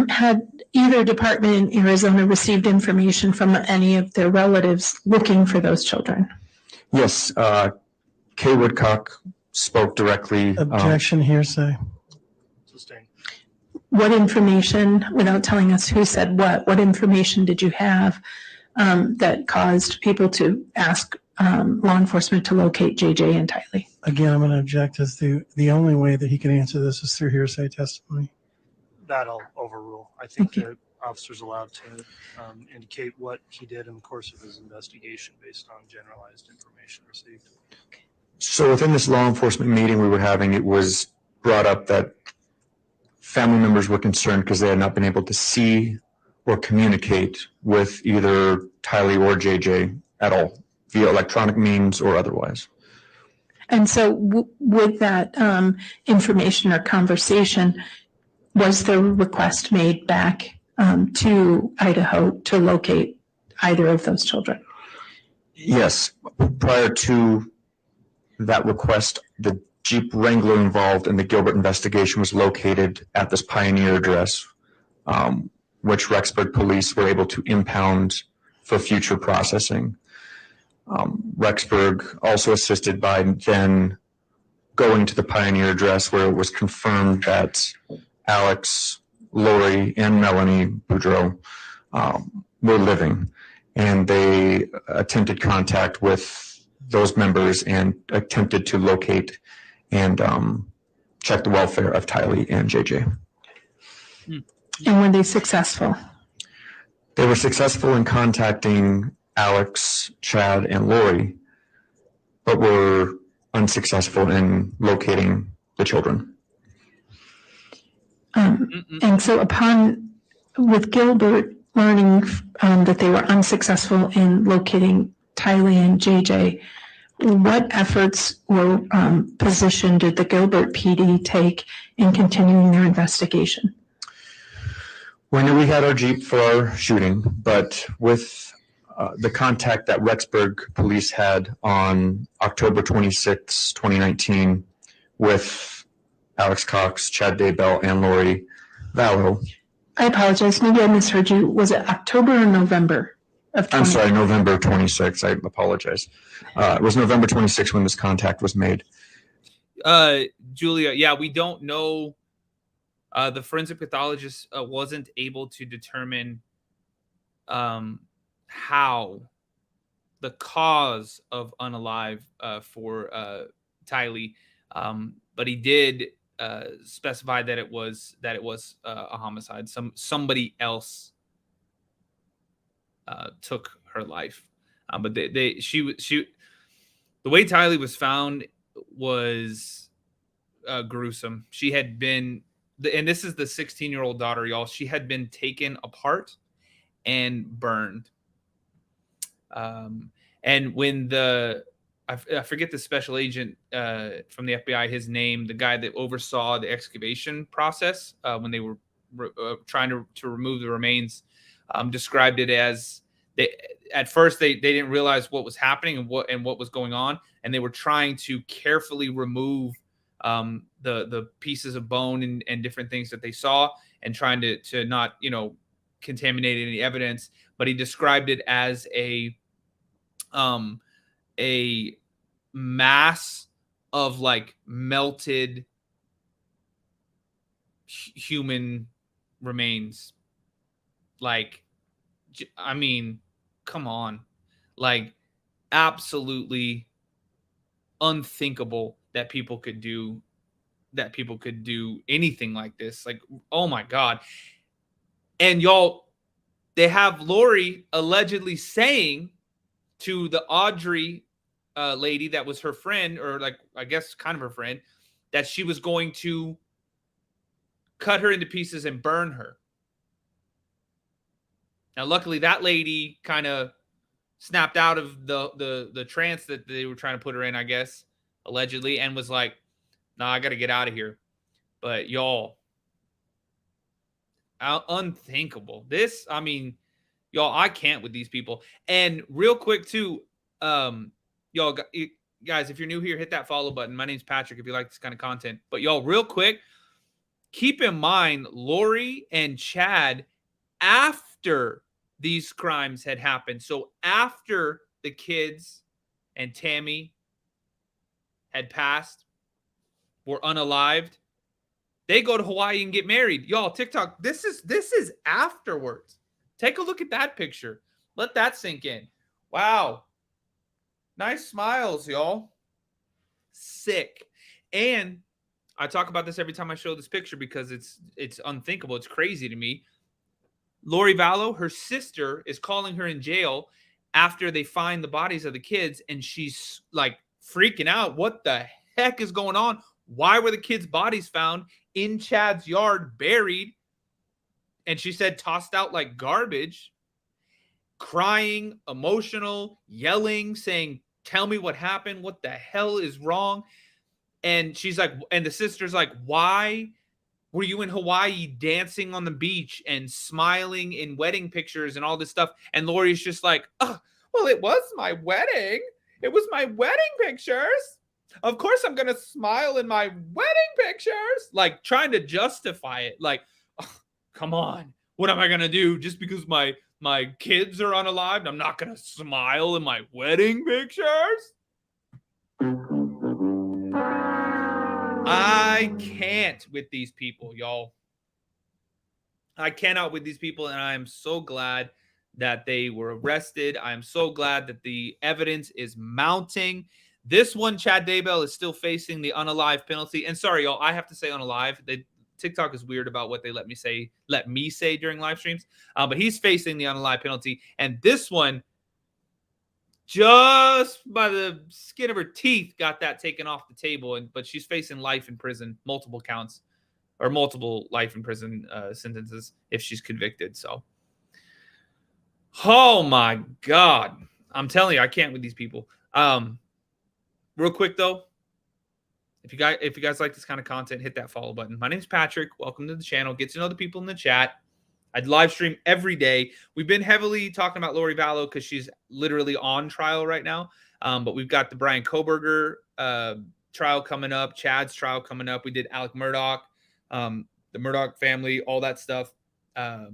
Had either department in Arizona received information from any of their relatives looking for those children? Yes, Kay Woodcock spoke directly. Objection, hearsay. Sustained. What information, without telling us who said what information did you have that caused people to ask law enforcement to locate JJ and Tylee? Again, I'm going to object as the only way that he can answer this is through hearsay testimony. That I'll overrule. I think the officer's allowed to indicate what he did in the course of his investigation based on generalized information received. So within this law enforcement meeting we were having, it was brought up that family members were concerned because they had not been able to see or communicate with either Tylee or JJ at all, via electronic means or otherwise. And so with that information or conversation, was the request made back to Idaho to locate either of those children? Yes. Prior to that request, the Jeep Wrangler involved in the Gilbert investigation was located at this Pioneer address, which Rexburg police were able to impound for future processing. Rexburg also assisted by then going to the Pioneer address where it was confirmed that Alex, Lori, and Melanie Boudreau were living, and they attempted contact with those members and attempted to locate and check the welfare of Tylee and JJ. And were they successful? They were successful in contacting Alex, Chad, and Lori, but were unsuccessful in locating the children. And so with Gilbert learning that they were unsuccessful in locating Tylee and JJ, what efforts or position did the Gilbert PD take in continuing their investigation? We knew we had our Jeep for our shooting, but with the contact that Rexburg police had on October 26, 2019 with Alex Cox, Chad Daybell, and Lori, Vallow. I apologize. Maybe I misheard you. Was it October or November of 20? I'm sorry, November 26th. I apologize. It was November 26th when this contact was made. Julia, yeah, we don't know. The forensic pathologist wasn't able to determine how the cause of unalive for Tylee, but he did specify that it was a homicide. Somebody else took her life, but the way Tylee was found was gruesome. She had been, and this is the 16-year-old daughter, y'all. She had been taken apart and burned. And when I forget the special agent from the FBI, his name, the guy that oversaw the excavation process when they were trying to remove the remains, described it as at first they didn't realize what was happening and what was going on, and they were trying to carefully remove the pieces of bone and different things that they saw, and trying to not contaminate any evidence. But he described it as a mass of like melted human remains. Like, I mean, come on, like absolutely unthinkable that people could do anything like this. Like, oh my God. And y'all, they have Lori allegedly saying to the Audrey lady that was her friend, or like, I guess kind of her friend, that she was going to cut her into pieces and burn her. Now, luckily, that lady kind of snapped out of the trance that they were trying to put her in, I guess, allegedly, and was like, nah, I got to get out of here. But y'all, unthinkable. This, I mean, y'all, I can't with these people. And real quick, too, y'all, guys, if you're new here, hit that follow button. My name's Patrick if you like this kind of content. But y'all, real quick, keep in mind, Lori and Chad, after these crimes had happened, so after the kids and Tammy had passed, were unalived, they go to Hawaii and get married. Y'all, TikTok, this is afterwards. Take a look at that picture. Let that sink in. Wow. Nice smiles, y'all. Sick. And I talk about this every time I show this picture because it's unthinkable. It's crazy to me. Lori Vallow, her sister, is calling her in jail after they find the bodies of the kids, and she's like freaking out. What the heck is going on? Why were the kids' bodies found in Chad's yard, buried? And she said tossed out like garbage, crying, emotional, yelling, saying, tell me what happened. What the hell is wrong? And she's like, and the sister's like, why were you in Hawaii dancing on the beach and smiling in wedding pictures and all this stuff? And Lori's just like, oh, well, it was my wedding. It was my wedding pictures. Of course I'm going to smile in my wedding pictures. Like, trying to justify it. Like, oh, come on. What am I going to do? Just because my kids are unalived, I'm not going to smile in my wedding pictures? I can't with these people, y'all. I cannot with these people, and I am so glad that they were arrested. I am so glad that the evidence is mounting. This one, Chad Daybell, is still facing the unalive penalty. And sorry, y'all, I have to say unalive. TikTok is weird about what they let me say during live streams. But he's facing the unalive penalty. And this one, just by the skin of her teeth, got that taken off the table. But she's facing life in prison, multiple counts, or multiple life in prison sentences if she's convicted. So, oh my God. I'm telling you, I can't with these people. Real quick, though, if you guys like this kind of content, hit that follow button. My name's Patrick. Welcome to the channel. Get to know the people in the chat. I'd live stream every day. We've been heavily talking about Lori Vallow because she's literally on trial right now. But we've got the Brian Koberger trial coming up, Chad's trial coming up. We did Alec Murdaugh. The the Murdaugh family, all that stuff. If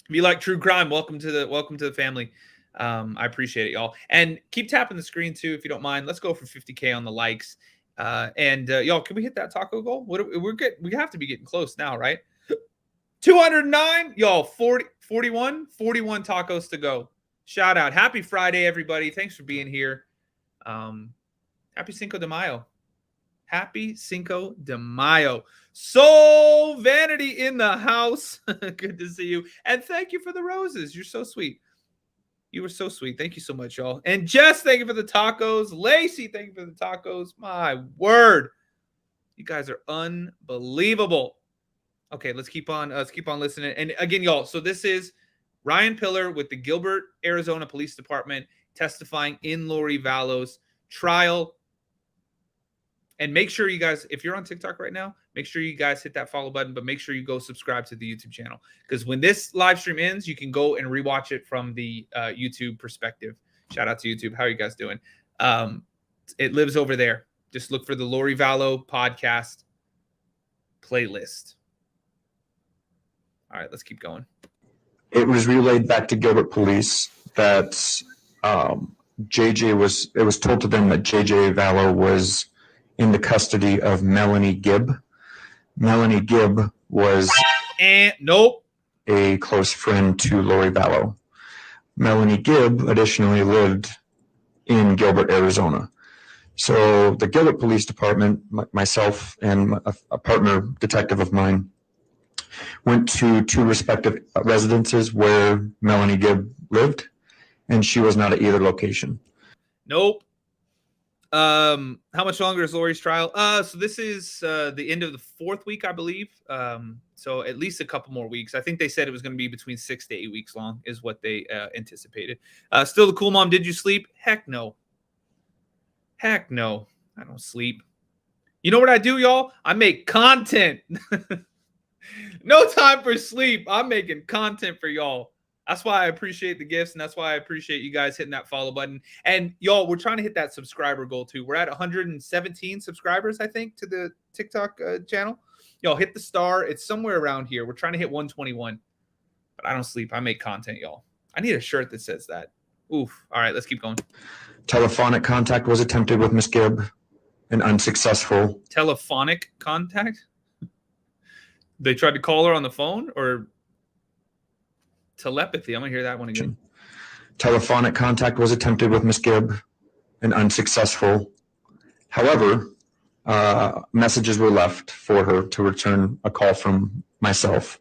you like true crime, welcome to the family. I appreciate it, y'all. And keep tapping the screen too, if you don't mind. Let's go for 50K on the likes. Y'all, can we hit that taco goal? We have to be getting close now, right? 209, y'all, 41 tacos to go. Shout out. Happy Friday, everybody. Thanks for being here. Happy Cinco de Mayo. Happy Cinco de Mayo. Soul Vanity in the house. Good to see you. And thank you for the roses. You're so sweet. You were so sweet. Thank you so much, y'all. And Jess, thank you for the tacos. Lacey, thank you for the tacos. My word. You guys are unbelievable. Okay, let's keep on listening. And again, y'all, so this is Ryan Pillar with the Gilbert, Arizona Police Department testifying in Lori Vallow's trial. And make sure you guys, if you're on TikTok right now, make sure you guys hit that follow button, but make sure you go subscribe to the YouTube channel. Because when this live stream ends, you can go and rewatch it from the YouTube perspective. Shout out to YouTube. How are you guys doing? It lives over there. Just look for the Lori Vallow podcast playlist. All right, let's keep going. It was relayed back to Gilbert Police that it was told to them that JJ Vallow was in the custody of Melanie Gibb. Melanie Gibb was nope, a close friend to Lori Vallow. Melanie Gibb additionally lived in Gilbert, Arizona. So the Gilbert Police Department, myself and a partner detective of mine, went to two respective residences where Melanie Gibb lived, and she was not at either location. Nope. How much longer is Lori's trial? So this is the end of the 4th week, I believe. So at least a couple more weeks. I think they said it was going to be between 6 to 8 weeks long is what they anticipated. Still the cool mom, did you sleep? Heck no. Heck no. I don't sleep. You know what I do, y'all? I make content. No time for sleep. I'm making content for y'all. That's why I appreciate the gifts, and that's why I appreciate you guys hitting that follow button. And y'all, we're trying to hit that subscriber goal too. We're at 117 subscribers, I think, to the TikTok channel. Y'all hit the star. It's somewhere around here. We're trying to hit 121. But I don't sleep. I make content, y'all. I need a shirt that says that. Oof. All right, let's keep going. Telephonic contact was attempted with Miss Gibb and unsuccessful. Telephonic contact? They tried to call her on the phone, or telepathy? I'm going to hear that one again. Telephonic contact was attempted with Miss Gibb and unsuccessful. However, messages were left for her to return a call from myself.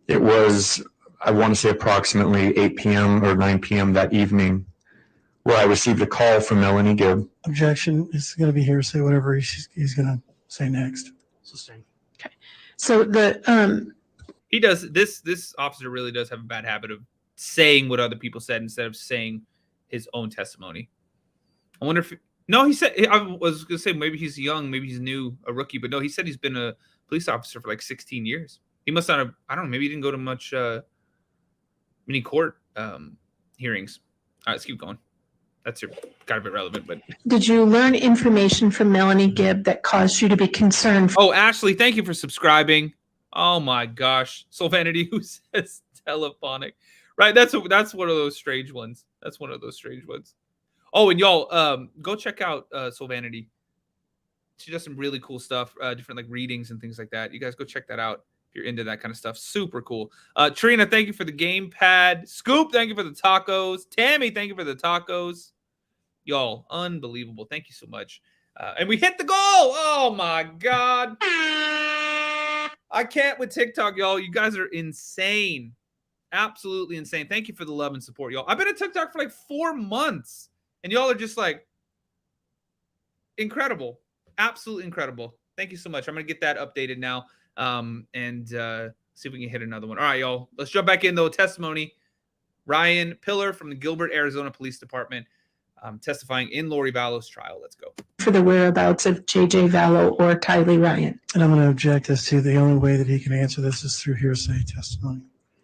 It was, I want to say, approximately 8 p.m. or 9 p.m. that evening where I received a call from Melanie Gibb. Objection. It's going to be hearsay, whatever he's going to say next. Sustained. Okay. So he does this officer really does have a bad habit of saying what other people said instead of saying his own testimony. I wonder if he said, I was gonna say maybe he's young, maybe he's new, a rookie, but no, he said he's been a police officer for like 16 years. He must not have, I don't know, maybe he didn't go to much many court hearings. All right, let's keep going. That's kind of irrelevant, but did you learn information from Melanie Gibb that caused you to be concerned? Oh, Ashley, thank you for subscribing. Oh my gosh. Soul Vanity, who says telephonic? Right. That's one of those strange ones. That's one of those strange ones. Oh, and y'all, go check out Soul Vanity. She does some really cool stuff, different like readings and things like that. You guys go check that out if you're into that kind of stuff. Super cool. Trina, thank you for the gamepad. Scoop, thank you for the tacos. Tammy, thank you for the tacos. Y'all, unbelievable. Thank you so much. And we hit the goal. Oh my God. I can't with TikTok, y'all. You guys are insane. Absolutely insane. Thank you for the love and support, y'all. I've been at TikTok for like 4 months, and y'all are just like incredible. Absolutely incredible. Thank you so much. I'm going to get that updated now and see if we can hit another one. All right, y'all. Let's jump back in, though. Testimony. Ryan Pillar from the Gilbert, Arizona Police Department testifying in Lori Vallow's trial. Let's go. For the whereabouts of JJ Vallow or Tylee Ryan. And I'm going to object as to the only way that he can answer this is through hearsay testimony.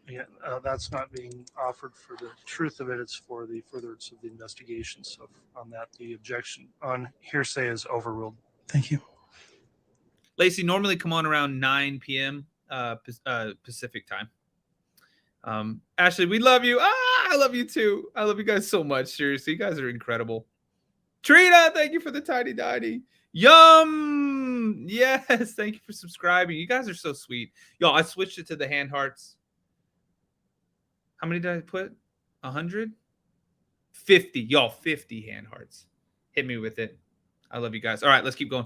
Yeah, that's not being offered for the truth of it. It's for the furtherance of the investigation. So on that, the objection on hearsay is overruled. Thank you. Lacey, normally come on around 9 p.m. Pacific time. Ashley, we love you. I love you too. I love you guys so much. Seriously, you guys are incredible. Trina, thank you for the tiny tiny. Yum. Yes, thank you for subscribing. You guys are so sweet. Y'all, I switched it to the hand hearts. How many did I put? 100? 50. Y'all, 50 hand hearts. Hit me with it. I love you guys. All right, let's keep going.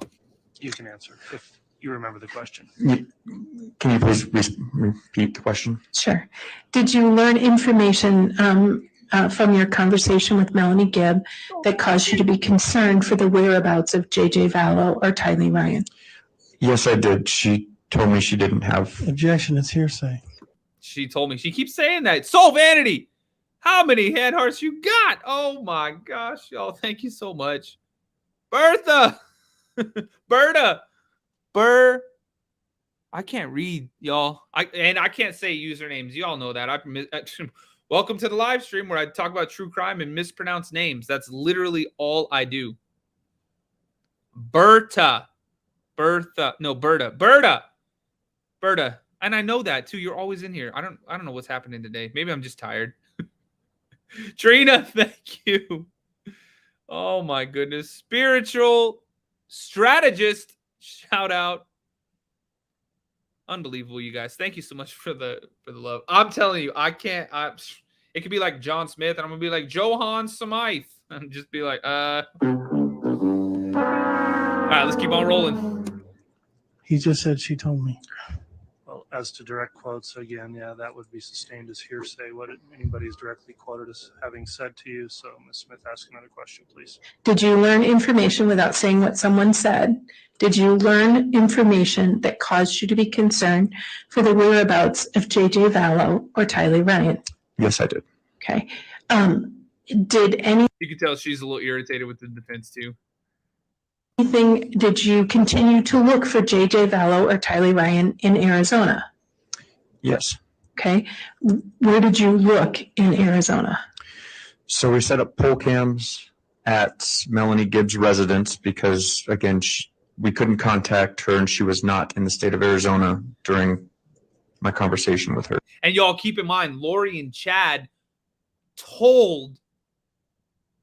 You can answer if you remember the question. Can you please repeat the question? Sure. Did you learn information from your conversation with Melanie Gibb that caused you to be concerned for the whereabouts of JJ Vallow or Tylee Ryan? Yes, I did. She told me she didn't have. Objection, it's hearsay. She told me. She keeps saying that. It's so vanity. How many hand hearts you got? Oh my gosh, y'all. Thank you so much. Bertha. Berta. Burr. I can't read, y'all. I can't say usernames. Y'all know that. Welcome to the live stream where I talk about true crime and mispronounce names. That's literally all I do. Berta. No, Berta. Berta. And I know that too. You're always in here. I don't know what's happening today. Maybe I'm just tired. Trina, thank you. Oh my goodness. Spiritual strategist. Shout out. Unbelievable, you guys. Thank you so much for the love. I'm telling you, I can't. It could be like John Smith, and I'm gonna be like Johan Smythe, and just be like, All right, let's keep on rolling. He just said she told me. Well, as to direct quotes, again, yeah, that would be sustained as hearsay. What anybody is directly quoted as having said to you. So, Ms. Smith, ask another question, please. Did you learn information without saying what someone said? Did you learn information that caused you to be concerned for the whereabouts of JJ Vallow or Tylee Ryan? Yes, I did. Okay. Did any You can tell she's a little irritated with the defense too. Did you continue to look for JJ Vallow or Tylee Ryan in Arizona? Yes. Okay. Where did you look in Arizona? So we set up poll cams at Melanie Gibbs' residence because, again, we couldn't contact her and she was not in the state of Arizona during my conversation with her. And y'all keep in mind, Lori and Chad told,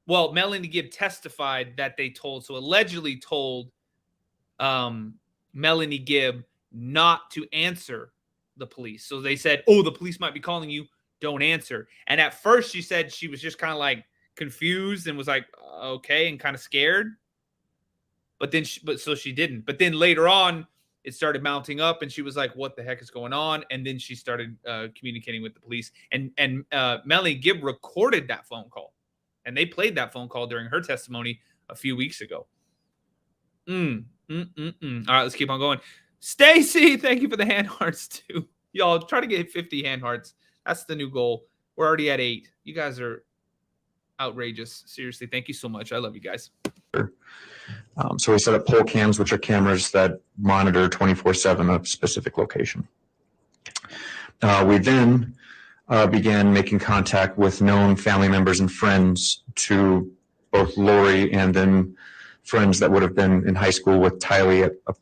well, Melanie Gibb testified that they told, so allegedly told Melanie Gibb not to answer the police. So they said, oh, the police might be calling you. Don't answer. And at first she said she was just kind of like confused and was like, okay, and kind of scared. But then, so she didn't. But then later on, it started mounting up, and she was like, "What the heck is going on?" And then she started communicating with the police. And Melanie Gibb recorded that phone call, and they played that phone call during her testimony a few weeks ago. All right, let's keep on going. Stacy, thank you for the hand hearts too. Y'all try to get 50 hand hearts. That's the new goal. We're already at 8. You guys are outrageous. Seriously, thank you so much. I love you guys. So we set up poll cams, which are cameras that monitor 24/7 a specific location. We then began making contact with known family members and friends to both Lori and then friends that would have been in high school with Tylee at a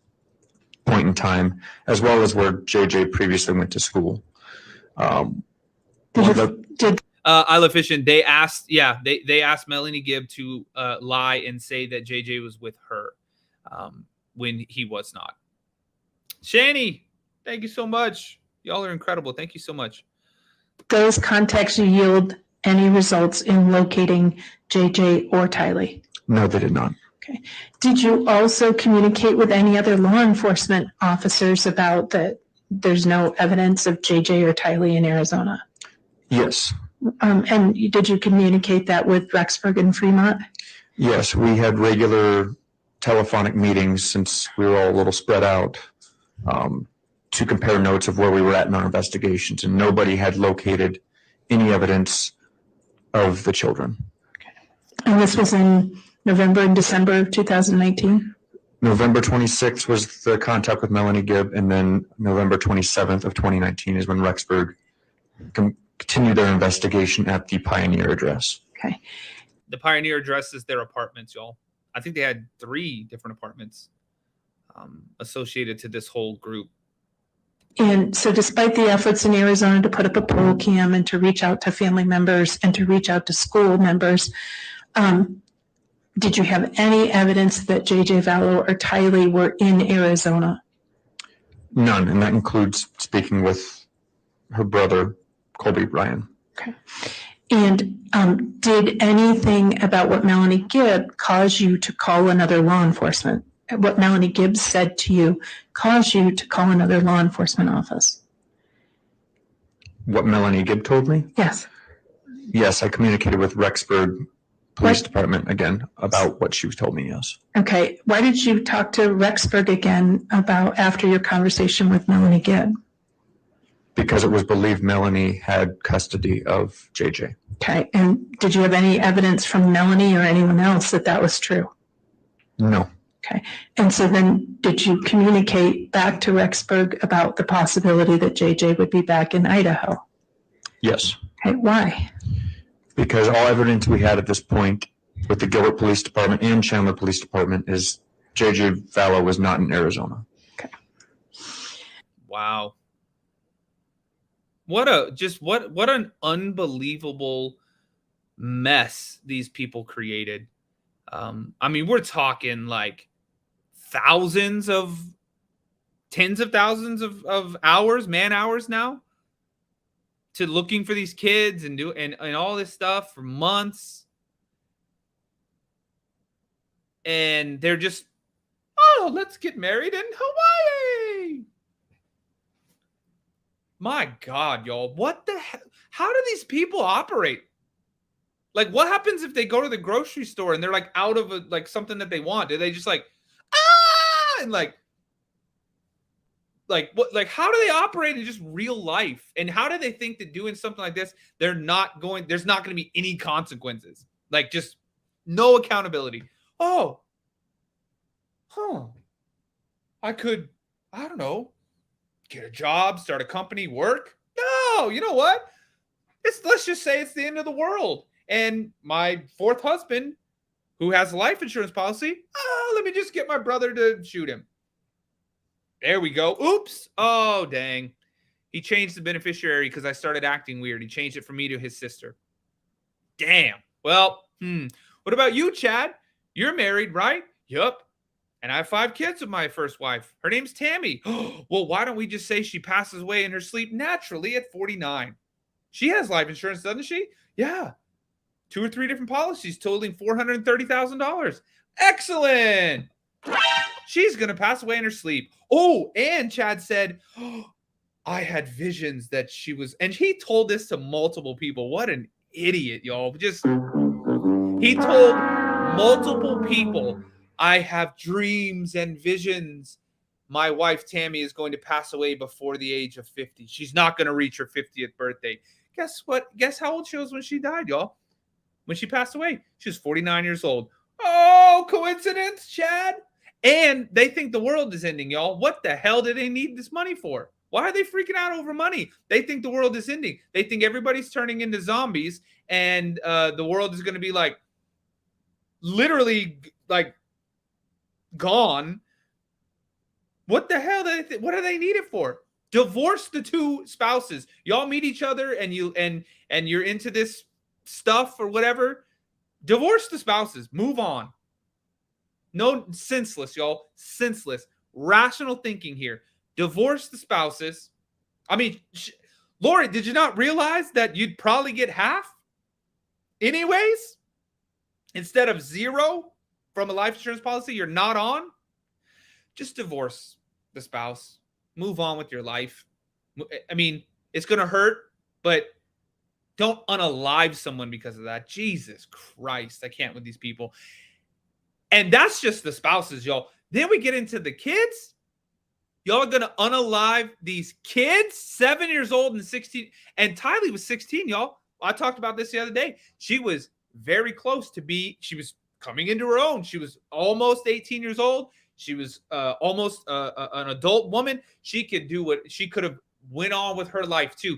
point in time, as well as where JJ previously went to school. Isla Fishing, they asked Melanie Gibb to lie and say that JJ was with her when he was not. Shani, thank you so much. Y'all are incredible. Thank you so much. Those contacts yield any results in locating JJ or Tylee? No, they did not. Okay. Did you also communicate with any other law enforcement officers about that there's no evidence of JJ or Tylee in Arizona? Yes. And did you communicate that with Rexburg and Fremont? Yes, we had regular telephonic meetings since we were all a little spread out to compare notes of where we were at in our investigations, and nobody had located any evidence of the children. Okay. And this was in November and December of 2019? November 26th was the contact with Melanie Gibb, and then November 27th of 2019 is when Rexburg continued their investigation at the Pioneer address. Okay. The Pioneer address is their apartments, y'all. I think they had 3 different apartments. associated to this whole group. And so despite the efforts in Arizona to put up a poll cam and to reach out to family members and to reach out to school members, did you have any evidence that JJ Vallow or Tylee were in Arizona? None, and that includes speaking with her brother, Colby Ryan. Okay. And did anything about what Melanie Gibb cause you to call another law enforcement? What Melanie Gibb said to you caused you to call another law enforcement office? What Melanie Gibb told me? Yes. Yes, I communicated with Rexburg Police Department again about what she told me, yes. Okay. Why did you talk to Rexburg again about after your conversation with Melanie Gibb? Because it was believed Melanie had custody of JJ. Okay. And did you have any evidence from Melanie or anyone else that that was true? No. Okay. And so then did you communicate back to Rexburg about the possibility that JJ would be back in Idaho? Yes. Okay. Why? Because all evidence we had at this point with the Gilbert Police Department and Chandler Police Department is JJ Vallow was not in Arizona. Okay. Wow. What an unbelievable mess these people created. I mean, we're talking like tens of thousands of hours, man hours now, to looking for these kids and all this stuff for months. And they're just, oh, let's get married in Hawaii. My God, y'all, what the hell? How do these people operate? Like, what happens if they go to the grocery store and they're like out of something that they want? Do they just like, and like what? Like, how do they operate in just real life? And how do they think that doing something like this, there's not going to be any consequences? Like, just no accountability. Oh, I don't know, get a job, start a company, work. No, you know what? Let's just say it's the end of the world. And my fourth husband, who has a life insurance policy, let me just get my brother to shoot him. There we go. Oops. Oh, dang. He changed the beneficiary because I started acting weird. He changed it from me to his sister. Damn. Well, what about you, Chad? You're married, right? Yup. And I have 5 kids with my first wife. Her name's Tammy. Well, why don't we just say she passes away in her sleep naturally at 49? She has life insurance, doesn't she? Yeah. 2 or 3 different policies totaling $430,000. Excellent. She's going to pass away in her sleep. Oh, and Chad said, I had visions that she was, and he told this to multiple people. What an idiot, y'all. He told multiple people, I have dreams and visions. My wife, Tammy, is going to pass away before the age of 50. She's not going to reach her 50th birthday. Guess what? Guess how old she was when she died, y'all? When she passed away, she was 49 years old. Oh, coincidence, Chad? And they think the world is ending, y'all. What the hell do they need this money for? Why are they freaking out over money? They think the world is ending. They think everybody's turning into zombies and the world is going to be like literally like gone. What the hell? What do they need it for? Divorce the 2 spouses. Y'all meet each other and you're into this stuff or whatever. Divorce the spouses. Move on. No, senseless, y'all. Senseless. Rational thinking here. Divorce the spouses. I mean, Lori, did you not realize that you'd probably get half anyways? Instead of 0 from a life insurance policy you're not on? Just divorce the spouse. Move on with your life. I mean, it's going to hurt, but don't unalive someone because of that. Jesus Christ. I can't with these people. And that's just the spouses, y'all. Then we get into the kids. Y'all are going to unalive these kids, 7 years old and 16. And Tylee was 16, y'all. I talked about this the other day. She was very close to she was coming into her own. She was almost 18 years old. She was almost an adult woman. She could do what she could have went on with her life too.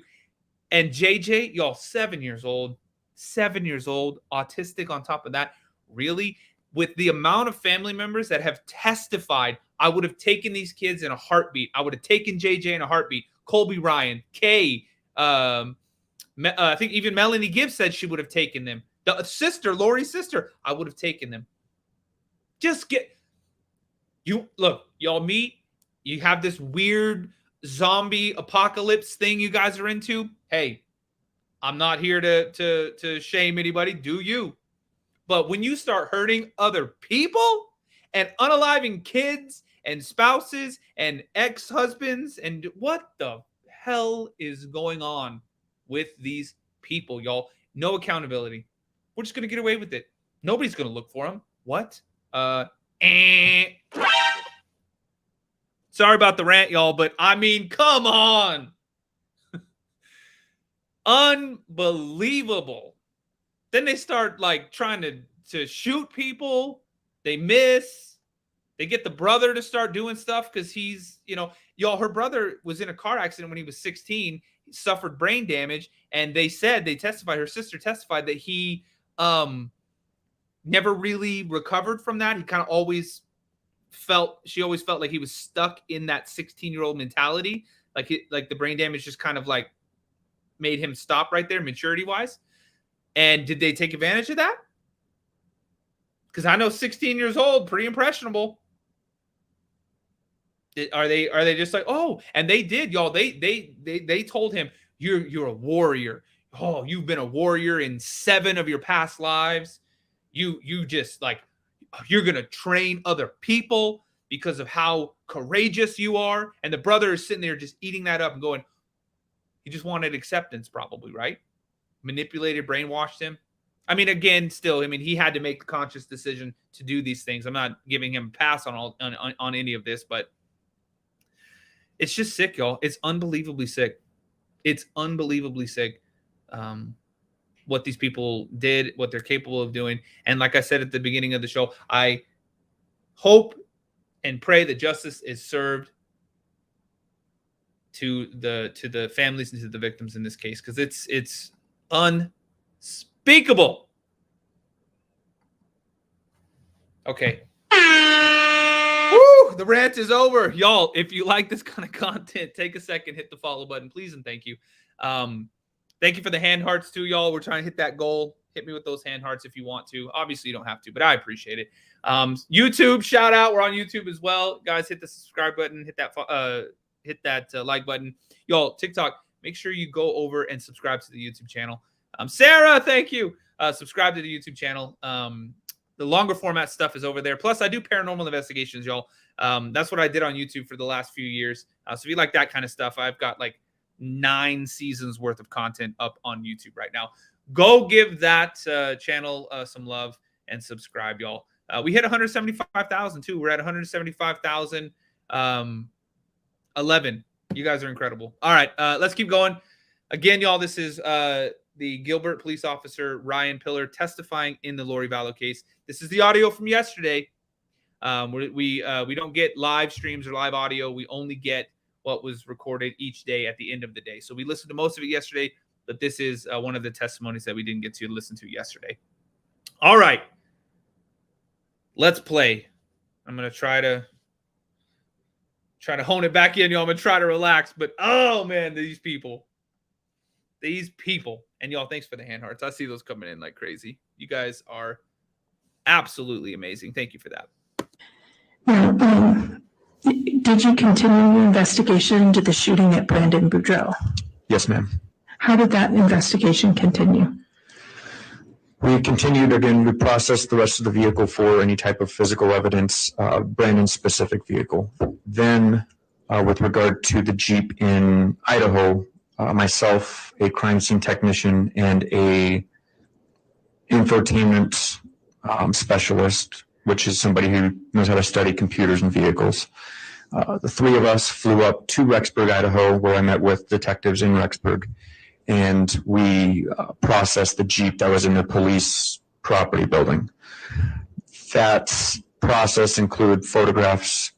And JJ, y'all, 7 years old, autistic on top of that. Really? with the amount of family members that have testified, I would have taken these kids in a heartbeat. I would have taken JJ in a heartbeat. Colby Ryan, Kay, I think even Melanie Gibbs said she would have taken them. The sister, Lori's sister, I would have taken them. Just look, y'all meet. You have this weird zombie apocalypse thing you guys are into. Hey, I'm not here to shame anybody. Do you? But when you start hurting other people and unaliving kids and spouses and ex-husbands, and what the hell is going on with these people, y'all? No accountability. We're just going to get away with it. Nobody's going to look for them. What? Sorry about the rant, y'all, but I mean, come on. Unbelievable. Then they start like trying to shoot people. They miss. They get the brother to start doing stuff because he's, y'all, her brother was in a car accident when he was 16. He suffered brain damage. And her sister testified that he never really recovered from that. He kind of always felt like he was stuck in that 16-year-old mentality. Like the brain damage just kind of like made him stop right there, maturity-wise. And did they take advantage of that? Because I know 16 years old, pretty impressionable. Are they just like, oh, and they did, y'all. They told him, you're a warrior. Oh, you've been a warrior in 7 of your past lives. You just like, you're gonna train other people because of how courageous you are. And the brother is sitting there just eating that up and going, he just wanted acceptance, probably, right? Manipulated, brainwashed him. I mean, again, still, he had to make the conscious decision to do these things. I'm not giving him a pass on any of this, but it's just sick, y'all. It's unbelievably sick. It's unbelievably sick what these people did, what they're capable of doing. And like I said at the beginning of the show, I hope and pray that justice is served to the families and to the victims in this case, because it's unspeakable. Okay. Woo, the rant is over. Y'all, if you like this kind of content, take a second, hit the follow button, please, and thank you. Thank you for the hand hearts too, y'all. We're trying to hit that goal. Hit me with those hand hearts if you want to. Obviously, you don't have to, but I appreciate it. YouTube, shout out. We're on YouTube as well. Guys, hit the subscribe button. Hit that like button. Y'all, TikTok, make sure you go over and subscribe to the YouTube channel. Sarah, thank you. Subscribe to the YouTube channel. The longer format stuff is over there. Plus, I do paranormal investigations, y'all. That's what I did on YouTube for the last few years. So if you like that kind of stuff, I've got like 9 seasons worth of content up on YouTube right now. Go give that channel some love and subscribe, y'all. We hit 175,000 too. We're at 175,011. You guys are incredible. All right, let's keep going. Again, y'all, this is the Gilbert police officer Ryan Pillar testifying in the Lori Vallow case. This is the audio from yesterday. We don't get live streams or live audio. We only get what was recorded each day at the end of the day. So we listened to most of it yesterday, but this is one of the testimonies that we didn't get to listen to yesterday. All right, let's play. I'm gonna try to hone it back in, y'all. I'm gonna try to relax, but oh man, these people, and y'all, thanks for the hand hearts. I see those coming in like crazy. You guys are absolutely amazing. Thank you for that. Now, did you continue your investigation into the shooting at Brandon Boudreaux? Yes, ma'am. How did that investigation continue? We continued, again, we processed the rest of the vehicle for any type of physical evidence, Brandon's specific vehicle. Then, with regard to the Jeep in Idaho, myself, a crime scene technician, and a infotainment specialist, which is somebody who knows how to study computers and vehicles. The 3 of us flew up to Rexburg, Idaho, where I met with detectives in Rexburg, and we processed the Jeep that was in the police property building. That process included photographs,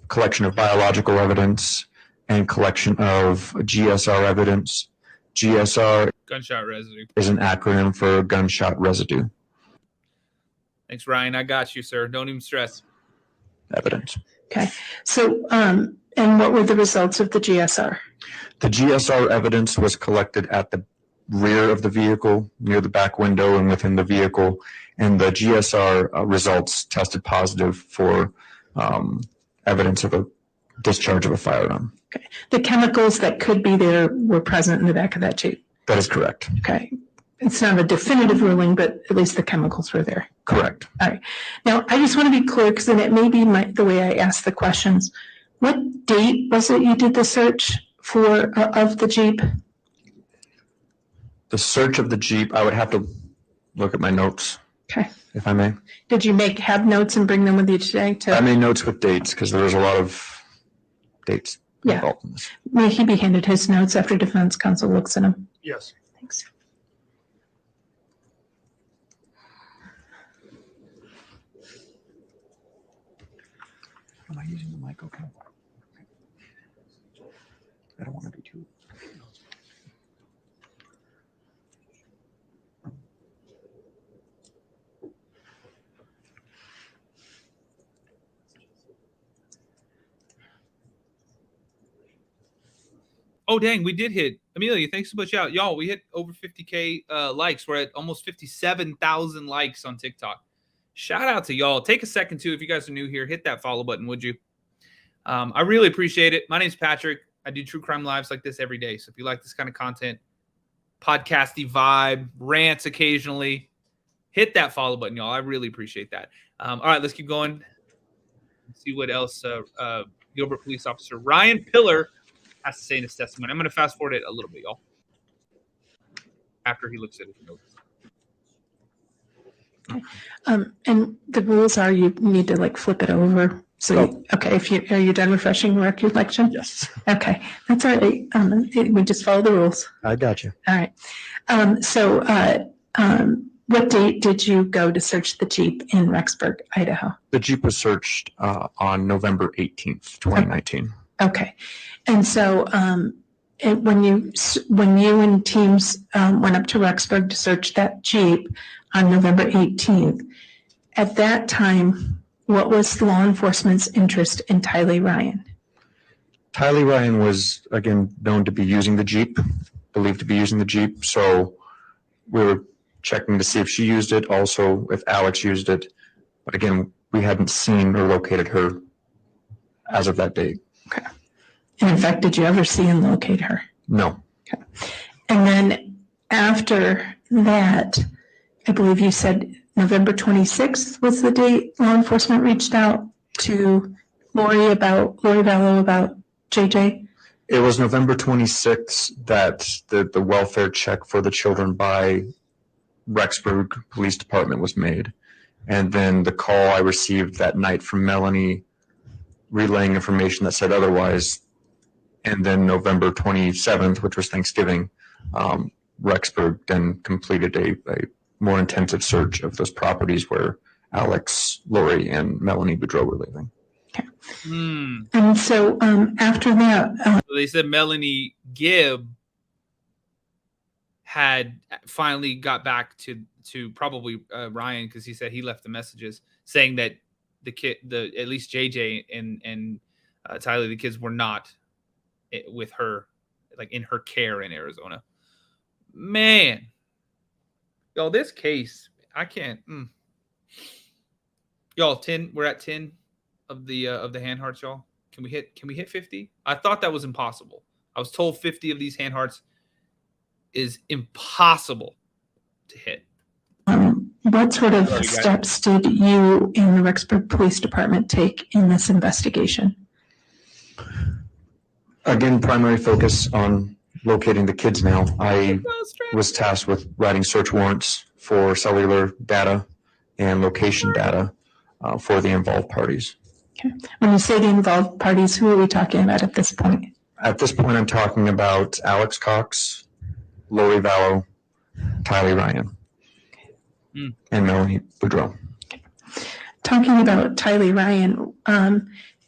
collection of biological evidence, and collection of GSR evidence. GSR Gunshot residue is an acronym for gunshot residue. Thanks, Ryan. I got you, sir. Don't even stress. Evidence. Okay. So, and what were the results of the GSR? The GSR evidence was collected at the rear of the vehicle, near the back window and within the vehicle, and the GSR results tested positive for evidence of a discharge of a firearm. Okay. The chemicals that could be there were present in the back of that Jeep. That is correct. Okay. It's not a definitive ruling, but at least the chemicals were there. Correct. All right. Now, I just want to be clear, because then it may be the way I ask the questions. What date was it you did the search for of the Jeep? The search of the Jeep, I would have to look at my notes. Okay. If I may. Did you have notes and bring them with you today? I made notes with dates because there was a lot of dates involved in this. May he be handed his notes after defense counsel looks at them? Yes. Thanks. Am I using the mic okay? I don't want to be too. Oh, dang, we did hit. Amelia, thanks so much out. Y'all, we hit over 50K likes. We're at almost 57,000 likes on TikTok. Shout out to y'all. Take a second, too, if you guys are new here. Hit that follow button, would you? I really appreciate it. My name's Patrick. I do true crime lives like this every day. So if you like this kind of content, podcasty vibe, rants occasionally, hit that follow button, y'all. I really appreciate that. All right, let's keep going. Let's see what else Gilbert police officer Ryan Pillar has to say in his testimony. I'm going to fast forward it a little bit, y'all, after he looks at his notes. And the rules are you need to flip it over. So, okay, are you done refreshing your recollection? Yes. Okay, that's all right. We just follow the rules. I got you. All right. What date did you go to search the Jeep in Rexburg, Idaho? The Jeep was searched on November 18th, 2019. Okay. And so when you and teams went up to Rexburg to search that Jeep on November 18th, at that time, what was law enforcement's interest in Tylee Ryan? Tylee Ryan was, again, known to be using the Jeep, believed to be using the Jeep. So we were checking to see if she used it, also if Alex used it. But again, we hadn't seen or located her as of that date. Okay. And in fact, did you ever see and locate her? No. Okay. And then after that, I believe you said November 26th was the date law enforcement reached out to Lori Vallow about JJ? It was November 26th that the welfare check for the children by Rexburg Police Department was made. And then the call I received that night from Melanie relaying information that said otherwise. And then November 27th, which was Thanksgiving, Rexburg then completed a more intensive search of those properties where Alex, Lori, and Melanie Boudreau were living. Okay. And so after that... So they said Melanie Gibb had finally got back to probably Ryan, because he said he left the messages saying that at least JJ and Tylee, the kids, were not with her, in her care in Arizona. Man. Yo, this case, I can't. Y'all, 10. We're at 10 of the hand hearts, y'all. Can we hit 50? I thought that was impossible. I was told 50 of these hand hearts is impossible to hit. What sort of steps did you and the Rexburg Police Department take in this investigation? Again, primary focus on locating the kids now. I was tasked with writing search warrants for cellular data and location data for the involved parties. Okay. When you say the involved parties, who are we talking about at this point? At this point, I'm talking about Alex Cox, Lori Vallow, Tylee Ryan, and Melanie Boudreau. Okay. Talking about Tylee Ryan,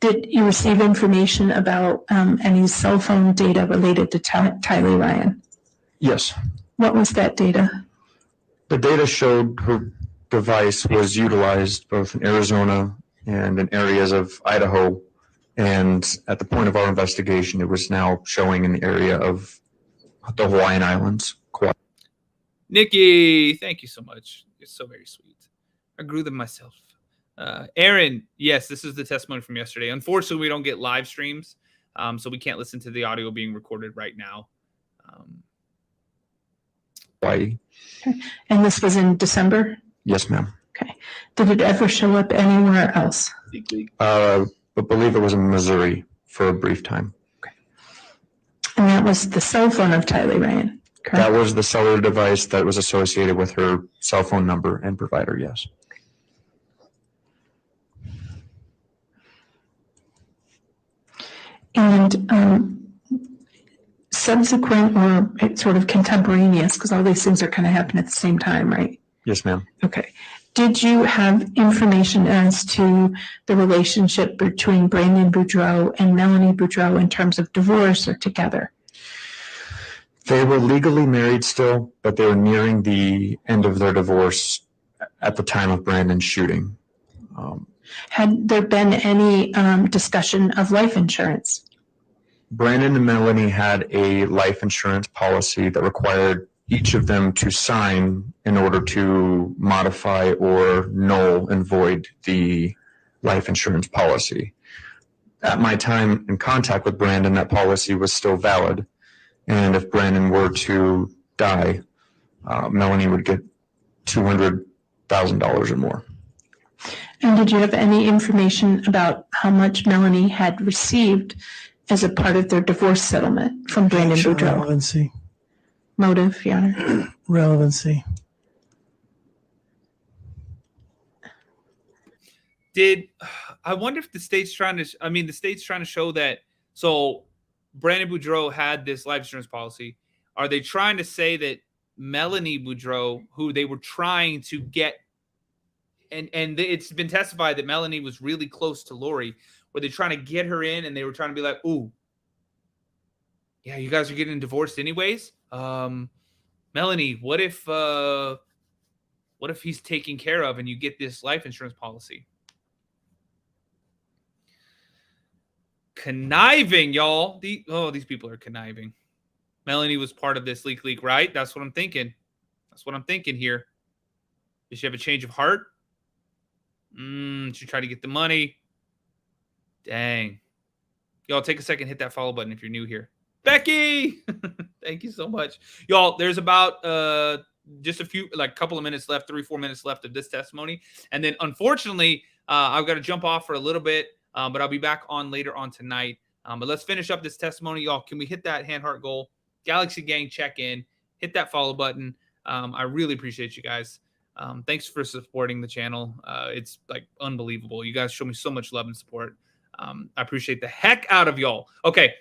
did you receive information about any cell phone data related to Tylee Ryan? Yes. What was that data? The data showed her device was utilized both in Arizona and in areas of Idaho. And at the point of our investigation, it was now showing in the area of the Hawaiian Islands. Nikki, thank you so much. You're so very sweet. I grew them myself. Aaron, yes, this is the testimony from yesterday. Unfortunately, we don't get live streams, so we can't listen to the audio being recorded right now. Hawaii. Okay. And this was in December? Yes, ma'am. Okay. Did it ever show up anywhere else? I believe it was in Missouri for a brief time. Okay. And that was the cell phone of Tylee Ryan, correct? That was the cellular device that was associated with her cell phone number and provider, yes. And subsequent or sort of contemporaneous, because all these things are kind of happening at the same time, right? Yes, ma'am. Okay. Did you have information as to the relationship between Brandon Boudreaux and Melanie Boudreaux in terms of divorce or together? They were legally married still, but they were nearing the end of their divorce at the time of Brandon's shooting. Had there been any discussion of life insurance? Brandon and Melanie had a life insurance policy that required each of them to sign in order to modify or null and void the life insurance policy. At my time in contact with Brandon, that policy was still valid. And if Brandon were to die, Melanie would get $200,000 or more. And did you have any information about how much Melanie had received as a part of their divorce settlement from Brandon Boudreaux? Relevancy. Motive, Your Honor. Relevancy. I wonder if the state's trying to show that, so Brandon Boudreaux had this life insurance policy. Are they trying to say that Melanie Boudreaux, who they were trying to get, and it's been testified that Melanie was really close to Lori, were they trying to get her in and they were trying to be like, ooh, yeah, you guys are getting divorced anyways? Melanie, what if he's taken care of and you get this life insurance policy? Conniving, y'all. These people are conniving. Melanie was part of this leak, right? That's what I'm thinking. That's what I'm thinking here. Did she have a change of heart? She tried to get the money. Dang. Y'all, take a second, hit that follow button if you're new here. Becky! Thank you so much. Y'all, there's about just a few, like a couple of minutes left, 3-4 minutes left of this testimony. And then, unfortunately, I've got to jump off for a little bit, but I'll be back on later on tonight. But let's finish up this testimony. Y'all, can we hit that hand heart goal? Galaxy Gang check-in. Hit that follow button. I really appreciate you guys. Thanks for supporting the channel. It's like unbelievable. You guys show me so much love and support. I appreciate the heck out of y'all. Okay.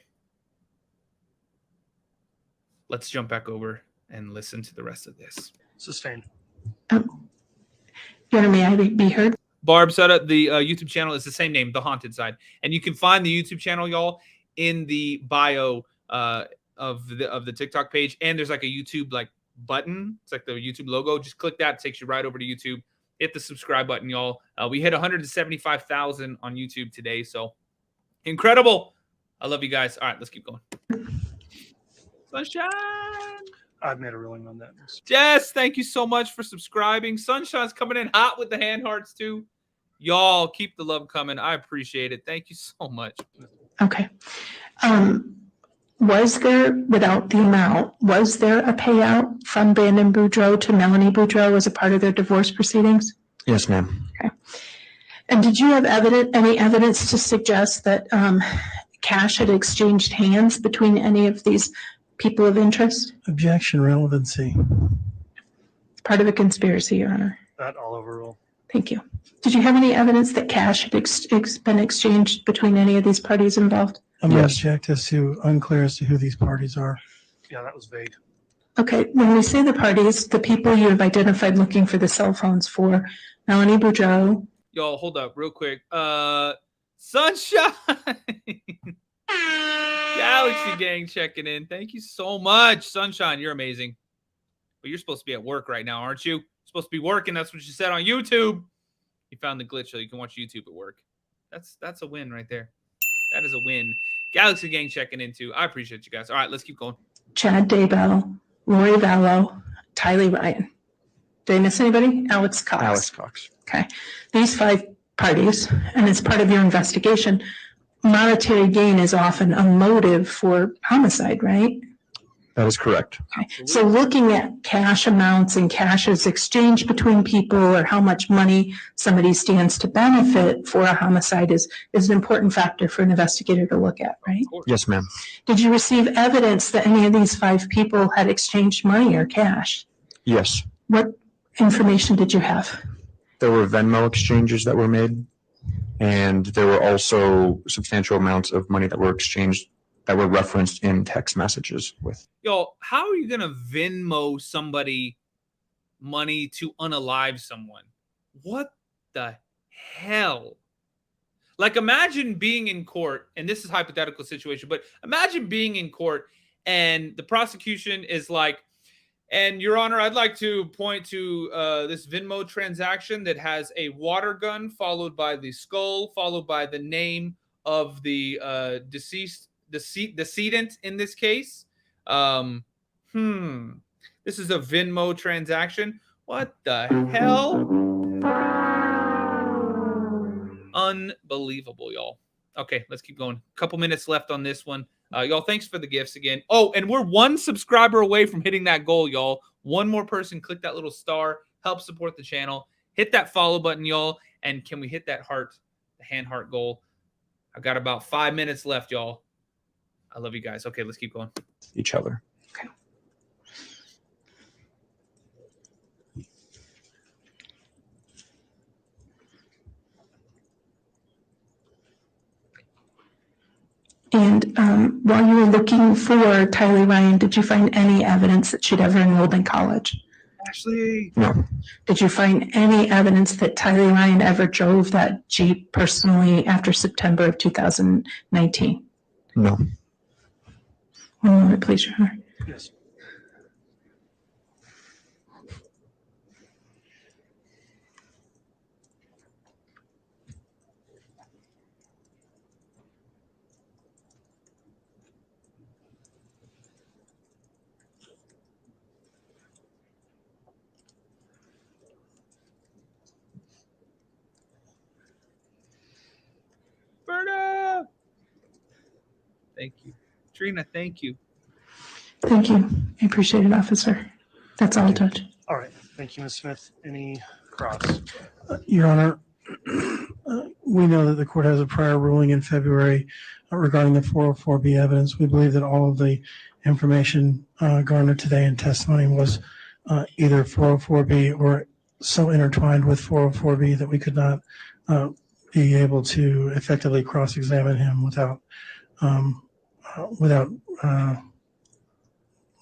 Let's jump back over and listen to the rest of this. Sustained. Your Honor, may I be heard? Barb set up the YouTube channel. It's the same name, The Haunted Side. And you can find the YouTube channel, y'all, in the bio of the TikTok page. And there's like a YouTube button. It's like the YouTube logo. Just click that. It takes you right over to YouTube. Hit the subscribe button, y'all. We hit 175,000 on YouTube today. So incredible. I love you guys. All right, let's keep going. Sunshine. I've made a ruling on that. Jess, thank you so much for subscribing. Sunshine's coming in hot with the hand hearts too. Y'all keep the love coming. I appreciate it. Thank you so much. Okay. Was there, without the amount, was there a payout from Brandon Boudreaux to Melanie Boudreaux as a part of their divorce proceedings? Yes, ma'am. Okay. And did you have any evidence to suggest that cash had exchanged hands between any of these people of interest? Objection. Relevancy. It's part of a conspiracy, Your Honor. That all overrule. Thank you. Did you have any evidence that cash had been exchanged between any of these parties involved? I'm going to object unclear as to who these parties are. Yeah, that was vague. Okay. When we say the parties, the people you have identified looking for the cell phones for, Melanie Boudreaux. Y'all, hold up real quick. Sunshine. Galaxy Gang checking in. Thank you so much. Sunshine, you're amazing. But you're supposed to be at work right now, aren't you? You're supposed to be working. That's what you said on YouTube. You found the glitch so you can watch YouTube at work. That's a win right there. That is a win. Galaxy Gang checking in too. I appreciate you guys. All right, let's keep going. Chad Daybell, Lori Vallow, Tylee Ryan. Did I miss anybody? Alex Cox. Alex Cox. Okay. These 5 parties, and it's part of your investigation, monetary gain is often a motive for homicide, right? That is correct. Okay. So looking at cash amounts and cash's exchange between people or how much money somebody stands to benefit for a homicide is an important factor for an investigator to look at, right? Yes, ma'am. Did you receive evidence that any of these 5 people had exchanged money or cash? Yes. What information did you have? There were Venmo exchanges that were made, and there were also substantial amounts of money that were exchanged that were referenced in text messages with. Yo, how are you going to Venmo somebody money to unalive someone? What the hell? Like, imagine being in court, and this is a hypothetical situation, but imagine being in court and the prosecution is like, and Your Honor, I'd like to point to this Venmo transaction that has a water gun followed by the skull, followed by the name of the decedent in this case. This is a Venmo transaction. What the hell? Unbelievable, y'all. Okay, let's keep going. A couple minutes left on this one. Y'all, thanks for the gifts again. Oh, and we're 1 subscriber away from hitting that goal, y'all. 1 more person, click that little star, help support the channel. Hit that follow button, y'all. And can we hit that heart, the hand heart goal? I've got about 5 minutes left, y'all. I love you guys. Okay, let's keep going. Each other. Okay. And while you were looking for Tylee Ryan, did you find any evidence that she'd ever enrolled in college? Ashley. No. Did you find any evidence that Tylee Ryan ever drove that Jeep personally after September of 2019? No. 1 moment, please, Your Honor. Yes. Berta. Thank you. Trina, thank you. Thank you. I appreciate it, officer. That's all, Judge. All right. Thank you, Ms. Smith. Any cross? Your Honor, we know that the court has a prior ruling in February regarding the 404B evidence. We believe that all of the information garnered today in testimony was either 404B or so intertwined with 404B that we could not be able to effectively cross-examine him without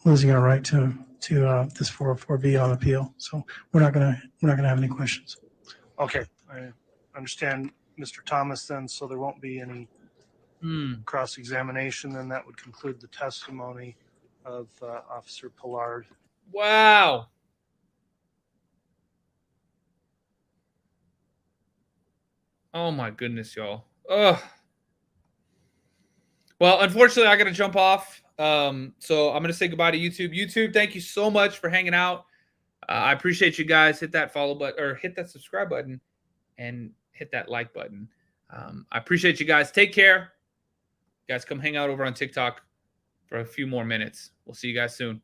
losing our right to this 404B on appeal. So we're not gonna have any questions. Okay. I understand, Mr. Thomas, then, so there won't be any cross-examination. Then that would conclude the testimony of Officer Pollard. Wow. Oh my goodness, y'all. Ugh. Well, unfortunately, I got to jump off. So I'm going to say goodbye to YouTube. YouTube, thank you so much for hanging out. I appreciate you guys. Hit that follow button or hit that subscribe button and hit that like button. I appreciate you guys. Take care. You guys, come hang out over on TikTok for a few more minutes. We'll see you guys soon.